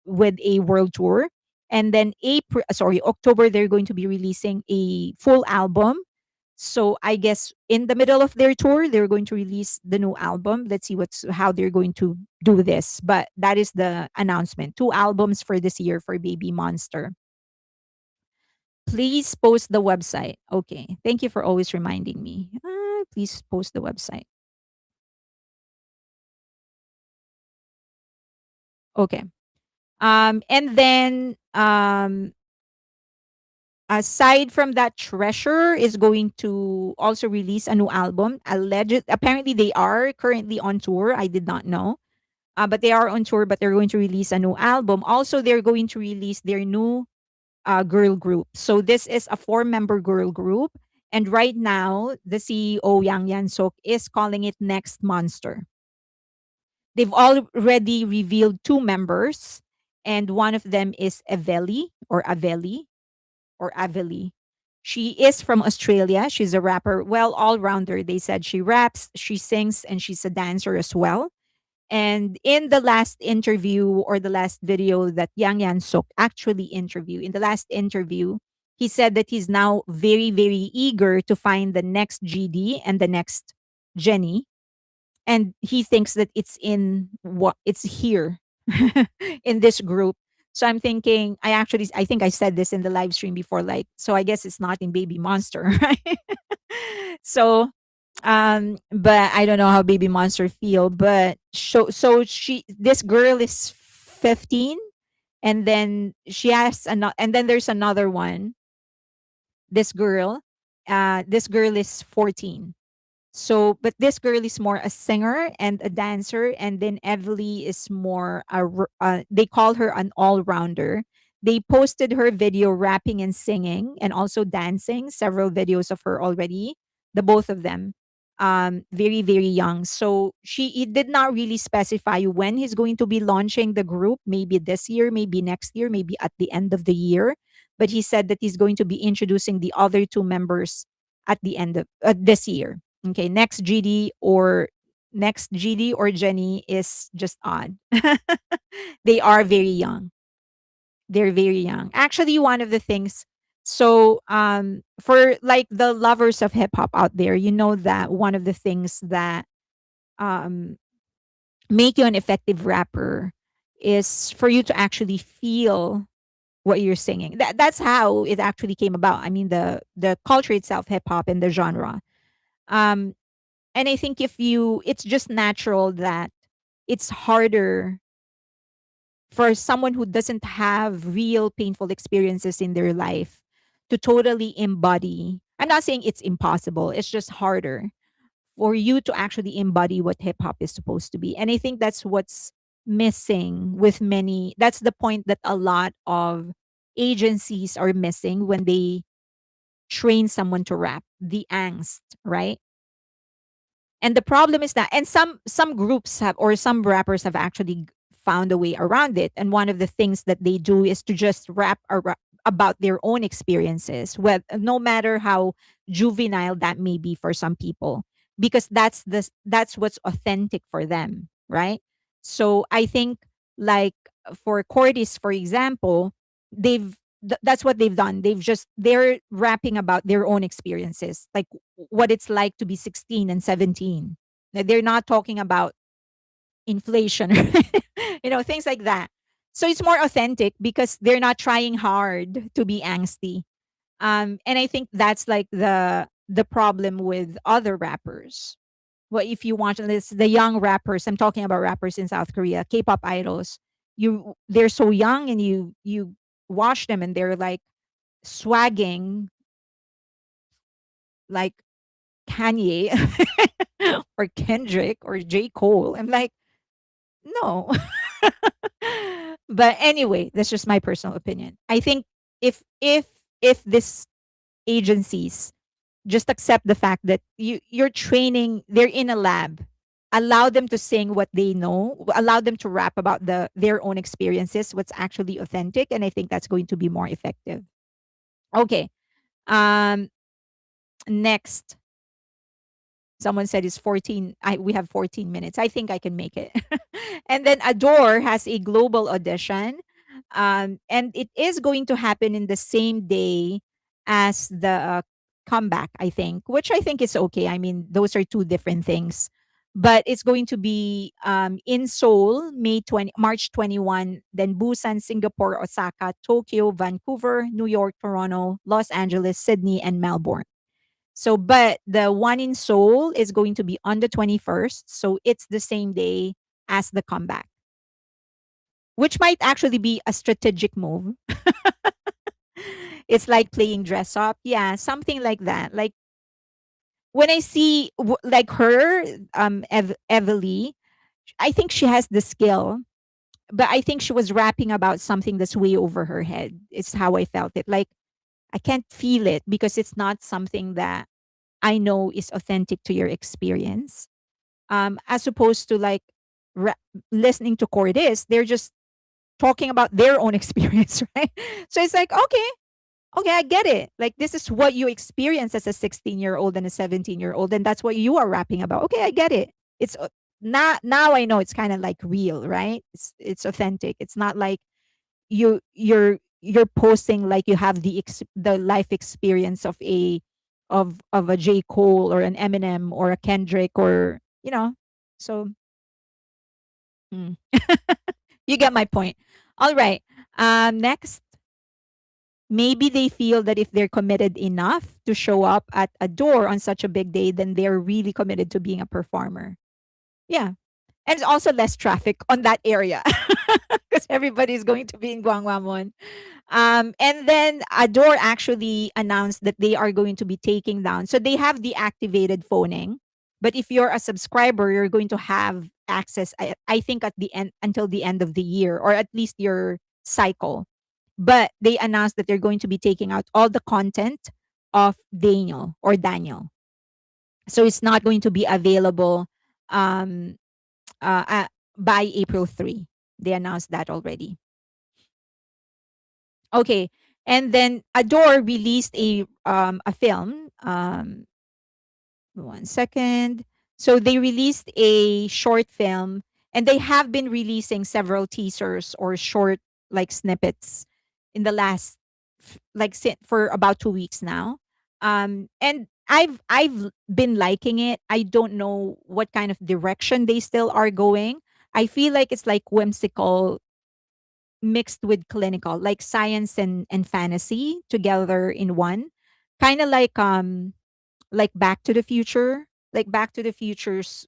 with a world tour. And then October, they're going to be releasing a full album. So I guess in the middle of their tour, they're going to release the new album. Let's see what's how they're going to do this. But that is the announcement. Two albums for this year for Baby Monster. Please post the website. Okay. Thank you for always reminding me. Please post the website. Okay. And then aside from that, Treasure is going to also release a new album. Alleged, apparently they are currently on tour. I did not know. But they are on tour, but they're going to release a new album. Also, they're going to release their new girl group. So this is a four-member girl group. And right now, the CEO, Yang Yan Sok, is calling it Next Monster. They've already revealed two members, and one of them is Aveli. She is from Australia. She's a rapper, well, all rounder. They said she raps, she sings, and she's a dancer as well. And in the last interview or the last video that Yang Yan Suk actually interviewed, in the last interview, he said that he's now very, very eager to find the next GD and the next Jenny. And he thinks that it's in what it's here in this group. So I'm thinking, I think I said this in the live stream before, like, so I guess it's not in Baby Monster, right? So but I don't know how Baby Monster feel, but so she this girl is 15, and then she has another, and then there's another one, this girl is 14. So, but this girl is more a singer and a dancer, and then Evely is more they call her an all rounder. They posted her video rapping and singing and also dancing, several videos of her already, the both of them. Very, very young. So he did not really specify when he's going to be launching the group, maybe this year, maybe next year, maybe at the end of the year. But he said that he's going to be introducing the other two members at the end of this year. Okay, next GD or Jenny is just odd. They are very young. They're very young. Actually, one of the things, so for like the lovers of hip hop out there, you know that one of the things that um make you an effective rapper is for you to actually feel what you're singing. That's how it actually came about. I mean, the culture itself, hip hop and the genre. Um and I think it's just natural that it's harder for someone who doesn't have real painful experiences in their life to totally embody. I'm not saying it's impossible, it's just harder for you to actually embody what hip hop is supposed to be. And I think that's what's missing with many. That's the point that a lot of agencies are missing when they train someone to rap, the angst, right? And the problem is that, and some groups have, or some rappers have actually found a way around it. And one of the things that they do is to just about their own experiences, with no matter how juvenile that may be for some people, because that's what's authentic for them, right? So I think, like, for Cordis, for example, that's what they've done. They're rapping about their own experiences, like what it's like to be 16 and 17. They're not talking about inflation, things like that. So it's more authentic because they're not trying hard to be angsty. And I think that's like the problem with other rappers. Well, if you want this, the young rappers, I'm talking about rappers in South Korea, K-pop idols, they're so young, and you watch them and they're like swagging like Kanye or Kendrick or J. Cole. I'm like, no. But anyway, that's just my personal opinion. I think if this agencies just accept the fact that you're training, they're in a lab, allow them to sing what they know, allow them to rap about their own experiences, what's actually authentic, and I think that's going to be more effective. Okay. Um Next, someone said it's 14. We have 14 minutes. I think I can make it. And then ADOR has a global audition. And it is going to happen in the same day as the comeback, I think, which I think is okay. I mean, those are two different things. But it's going to be in Seoul, March 21, then Busan, Singapore, Osaka, Tokyo, Vancouver, New York, Toronto, Los Angeles, Sydney, and Melbourne. So, but the one in Seoul is going to be on the 21st. So it's the same day as the comeback, which might actually be a strategic move. It's like playing dress up. Yeah, something like that. Like when I see like her, Evely, I think she has the skill, but I think she was rapping about something that's way over her head. It's how I felt it. Like I can't feel it because it's not something that I know is authentic to your experience. As opposed to like ra- listening to Cordis, they're just talking about their own experience, right? So it's like, okay, I get it. Like this is what you experience as a 16-year-old and a 17-year-old, and that's what you are rapping about. Okay, I get it. It's now I know it's kind of like real, right? It's authentic. It's not like you're posting like you have the life experience of a J. Cole or an Eminem or a Kendrick or So mm, you get my point. All right. Next, maybe they feel that if they're committed enough to show up at a door on such a big day, then they're really committed to being a performer. Yeah. And it's also less traffic on that area because everybody's going to be in Guangwamon. And then ADOR actually announced that they are going to be taking down. So they have deactivated phoning, but if you're a subscriber, you're going to have access. I think at the end until the end of the year, or at least your cycle. But they announced that they're going to be taking out all the content of Daniel. So it's not going to be available um, by April 3. They announced that already. Okay. And then Adore released a film. One second. So they released a short film, and they have been releasing several teasers or short like snippets in the last for about 2 weeks now. And I've been liking it. I don't know what kind of direction they still are going. I feel like it's like whimsical mixed with clinical, like science and fantasy together in one. Kind of like Back to the Future. Like Back to the Future's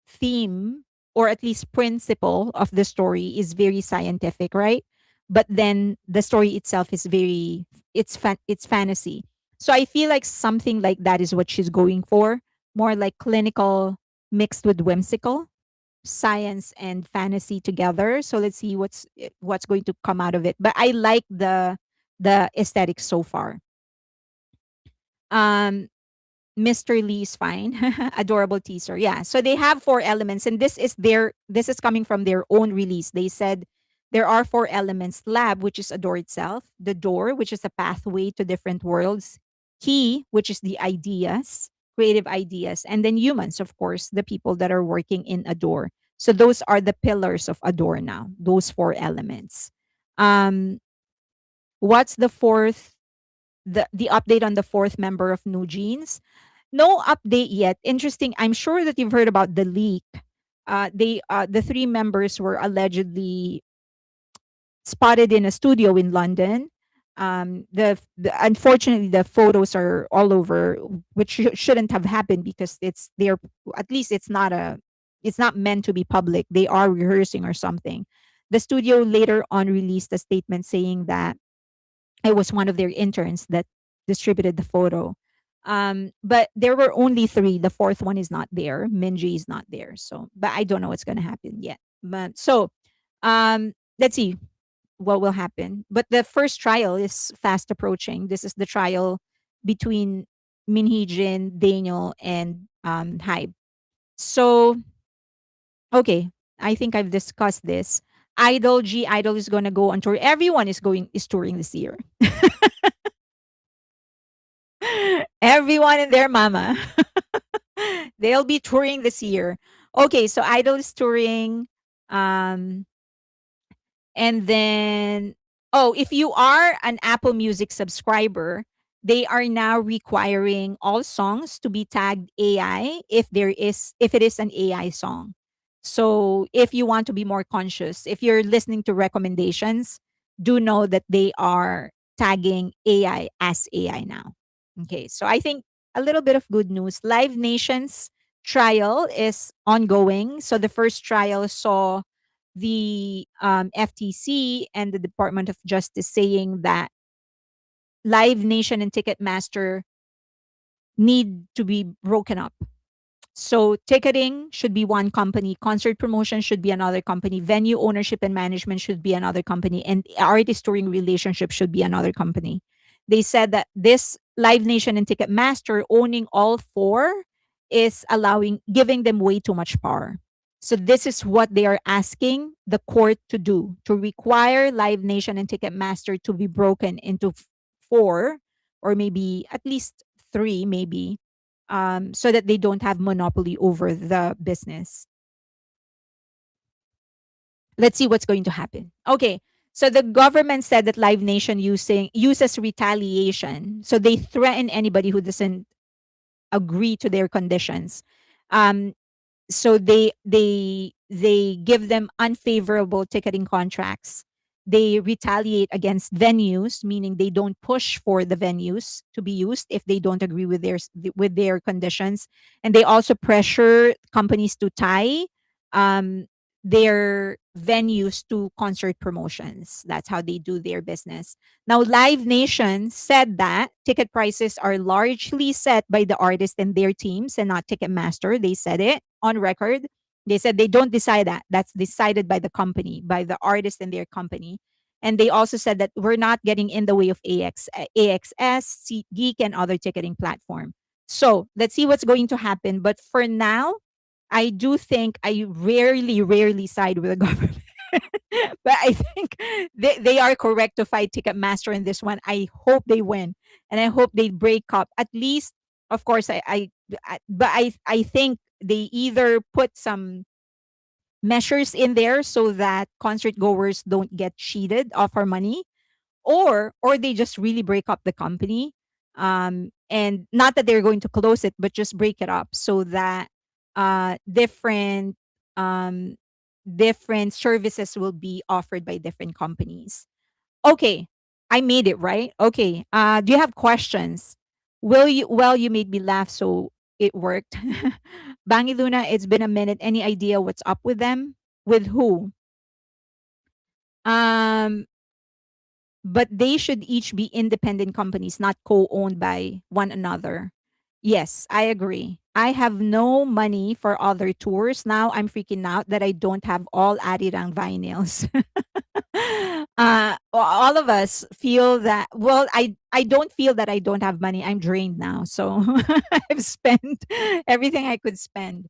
theme, or at least principle of the story, is very scientific, right? But then the story itself is it's fantasy. So I feel like something like that is what she's going for, more like clinical mixed with whimsical, science and fantasy together. So let's see what's going to come out of it. But I like the aesthetics so far. Um Mr. Lee is fine. Adorable teaser. Yeah. So they have four elements, and this is coming from their own release. They said there are four elements: lab, which is Adore itself; the door, which is a pathway to different worlds; key, which is the ideas, creative ideas; and then humans, of course, the people that are working in Adore. So those are the pillars of Adore now. Those four elements. Um, what's the fourth? The update on the fourth member of New Jeans? No update yet. Interesting. I'm sure that you've heard about the leak. The three members were allegedly spotted in a studio in London. The unfortunately the photos are all over, which shouldn't have happened because they're at least it's not meant to be public. They are rehearsing or something. The studio later on released a statement saying that it was one of their interns that distributed the photo. But there were only three. The fourth one is not there. Minji is not there. So, but I don't know what's going to happen yet. But so, let's see what will happen. But the first trial is fast approaching. This is the trial between Minhee-jin, Daniel, and HYBE. So, okay, I think I've discussed this. Idol is going to go on tour. Everyone is touring this year. Everyone and their mama. They'll be touring this year. Okay, so Idol is touring. Um, and then, oh, if you are an Apple Music subscriber, they are now requiring all songs to be tagged AI if it is an AI song. So if you want to be more conscious, if you're listening to recommendations, do know that they are tagging AI as AI now. Okay, so I think a little bit of good news. Live Nation's trial is ongoing. So the first trial saw the FTC and the Department of Justice saying that Live Nation and Ticketmaster need to be broken up. So ticketing should be one company, concert promotion should be another company, venue ownership and management should be another company, and artist touring relationship should be another company. They said that this Live Nation and Ticketmaster owning all four is allowing giving them way too much power. So this is what they are asking the court to do, to require Live Nation and Ticketmaster to be broken into four, or maybe at least three, maybe, so that they don't have monopoly over the business. Let's see what's going to happen. Okay. So the government said that Live Nation uses retaliation. So they threaten anybody who doesn't agree to their conditions. Um, so they give them unfavorable ticketing contracts. They retaliate against venues, meaning they don't push for the venues to be used if they don't agree with their conditions. And they also pressure companies to tie um, their venues to concert promotions. That's how they do their business. Now, Live Nation said that ticket prices are largely set by the artist and their teams and not Ticketmaster. They said it on record. They said they don't decide that. That's decided by the company, by the artist and their company. And they also said that we're not getting in the way of AXS, SeatGeek, and other ticketing platform. So let's see what's going to happen. But for now, I do think I rarely side with the government. But I think they are correct to fight Ticketmaster in this one. I hope they win. And I hope they break up. At least, of course, I think they either put some measures in there so that concert goers don't get cheated of our money, or they just really break up the company, and not that they're going to close it, but just break it up so that different um different services will be offered by different companies. Okay, I made it right. Okay, do you have questions? Will you Well, you made me laugh, so it worked. Bangi Luna, it's been a minute. Any idea what's up with them? With who? um but they should each be independent companies, not co-owned by one another. Yes, I agree. I have no money for other tours. Now I'm freaking out that I don't have all Arirang vinyls. All of us feel that. Well, I don't feel that I don't have money. I'm drained now. So I've spent everything I could spend.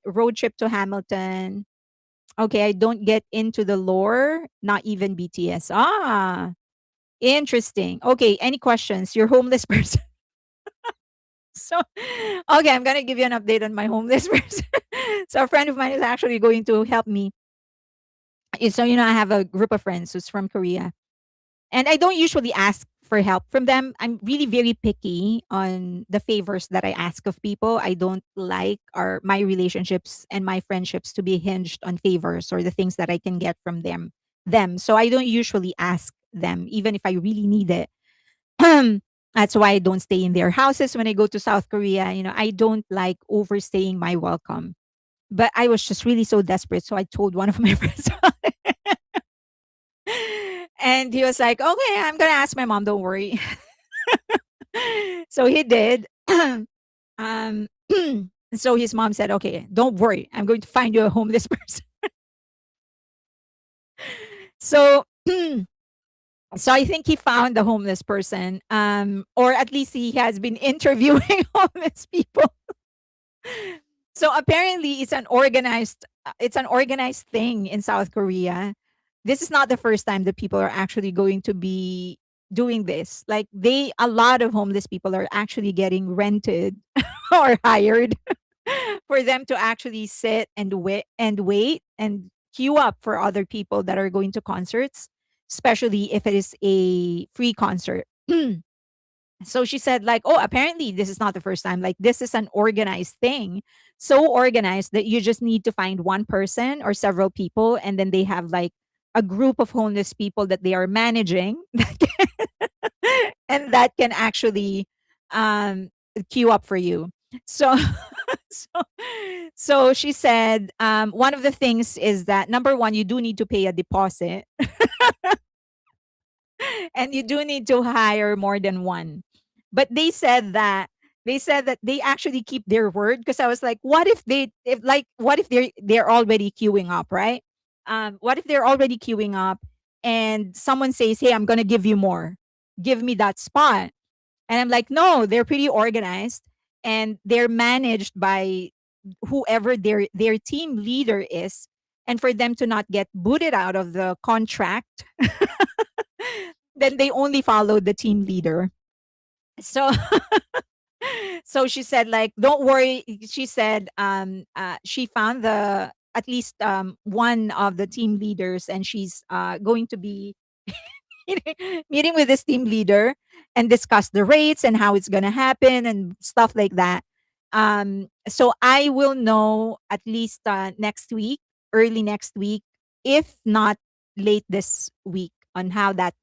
Road trip to Hamilton. Okay, I don't get into the lore, not even BTS. Ah, interesting. Okay, any questions? You're homeless person. So, okay, I'm gonna give you an update on my homeless person. So, a friend of mine is actually going to help me. So, I have a group of friends who's from Korea, and I don't usually ask for help from them. I'm really very picky on the favors that I ask of people. I don't like my relationships and my friendships to be hinged on favors or the things that I can get from them. So I don't usually ask them, even if I really need it. That's why I don't stay in their houses when I go to South Korea. I don't like overstaying my welcome. But I was just really so desperate. So I told one of my friends. And he was like, okay, I'm going to ask my mom. Don't worry. So he did. um, so his mom said, okay, don't worry. I'm going to find you a homeless person. So so I think he found the homeless person, or at least he has been interviewing homeless people. So apparently it's an organized thing in South Korea. This is not the first time that people are actually going to be doing this. Like a lot of homeless people are actually getting rented or hired for them to actually sit and wait and queue up for other people that are going to concerts, especially if it is a free concert. So she said, like, oh, apparently this is not the first time. Like, this is an organized thing. So organized that you just need to find one person or several people, and then they have like a group of homeless people that they are managing and that can actually um queue up for you. So so so she said, one of the things is that number one, you do need to pay a deposit and you do need to hire more than one. But they said that they actually keep their word, because I was like, what if they're already queuing up, right? What if they're already queuing up and someone says, "Hey, I'm gonna give you more. Give me that spot." And I'm like, no, they're pretty organized and they're managed by whoever their team leader is. And for them to not get booted out of the contract, then they only follow the team leader. So so she said, like, don't worry. She said, she found the at least one of the team leaders, and she's going to be meeting with this team leader and discuss the rates and how it's going to happen and stuff like that. So I will know at least next week, early next week, if not late this week, on how that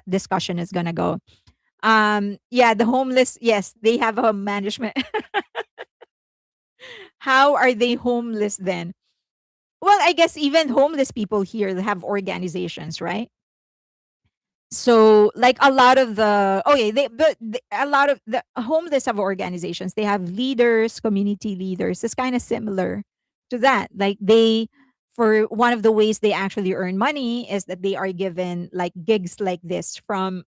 discussion is going to go. Yeah, the homeless, yes, they have a management. How are they homeless then? Well, I guess even homeless people here have organizations, right? So, like, a lot of the okay, a lot of the homeless have organizations. They have leaders, community leaders. It's kind of similar to that. Like, they for one of the ways they actually earn money is that they are given like gigs like this from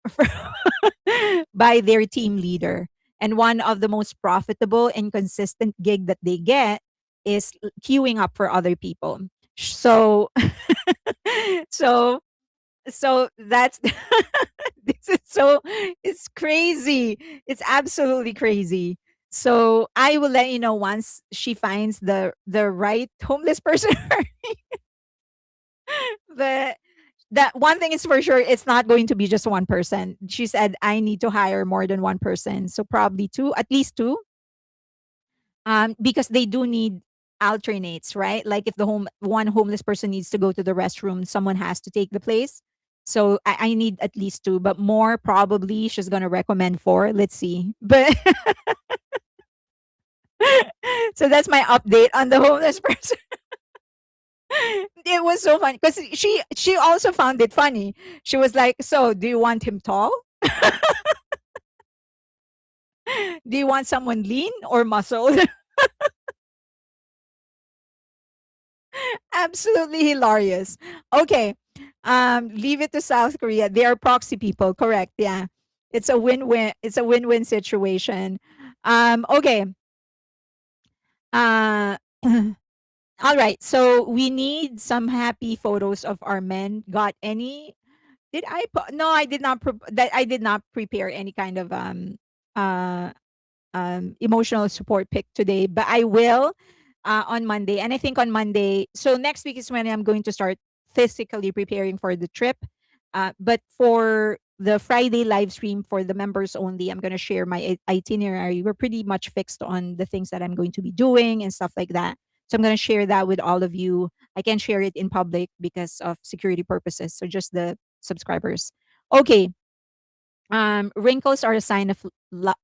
by their team leader. And one of the most profitable and consistent gig that they get is queuing up for other people. So so so that's this is so it's crazy. It's absolutely crazy. So I will let you know once she finds the right homeless person. But that one thing is for sure, it's not going to be just one person. She said I need to hire more than one person. So probably two, at least two, because they do need alternates, right? Like if the one homeless person needs to go to the restroom, someone has to take the place. So I need at least two, but more probably she's gonna recommend four. Let's see. But so that's my update on the homeless person. It was so funny because she also found it funny. She was like, "So, do you want him tall? Do you want someone lean or muscled?" Absolutely hilarious. Okay. Leave it to South Korea. They are proxy people, correct? Yeah. It's a win-win. It's a win-win situation. Okay. Uh all right. So we need some happy photos of our men. Got any? Did I no, I did not that I did not prepare any kind of uh emotional support pick today, but I will on Monday. And I think on Monday, so next week is when I'm going to start physically preparing for the trip. But for the Friday live stream for the members only, I'm going to share my itinerary. We're pretty much fixed on the things that I'm going to be doing and stuff like that. So I'm going to share that with all of you. I can share it in public because of security purposes. So just the subscribers. Okay, wrinkles are a sign of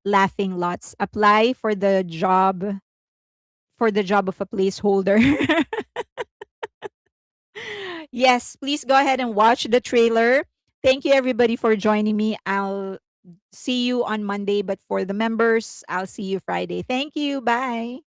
laughing lots. Apply for the job of a placeholder. Yes, please go ahead and watch the trailer. Thank you everybody for joining me. I'll see you on Monday, but for the members, I'll see you Friday. Thank you. Bye.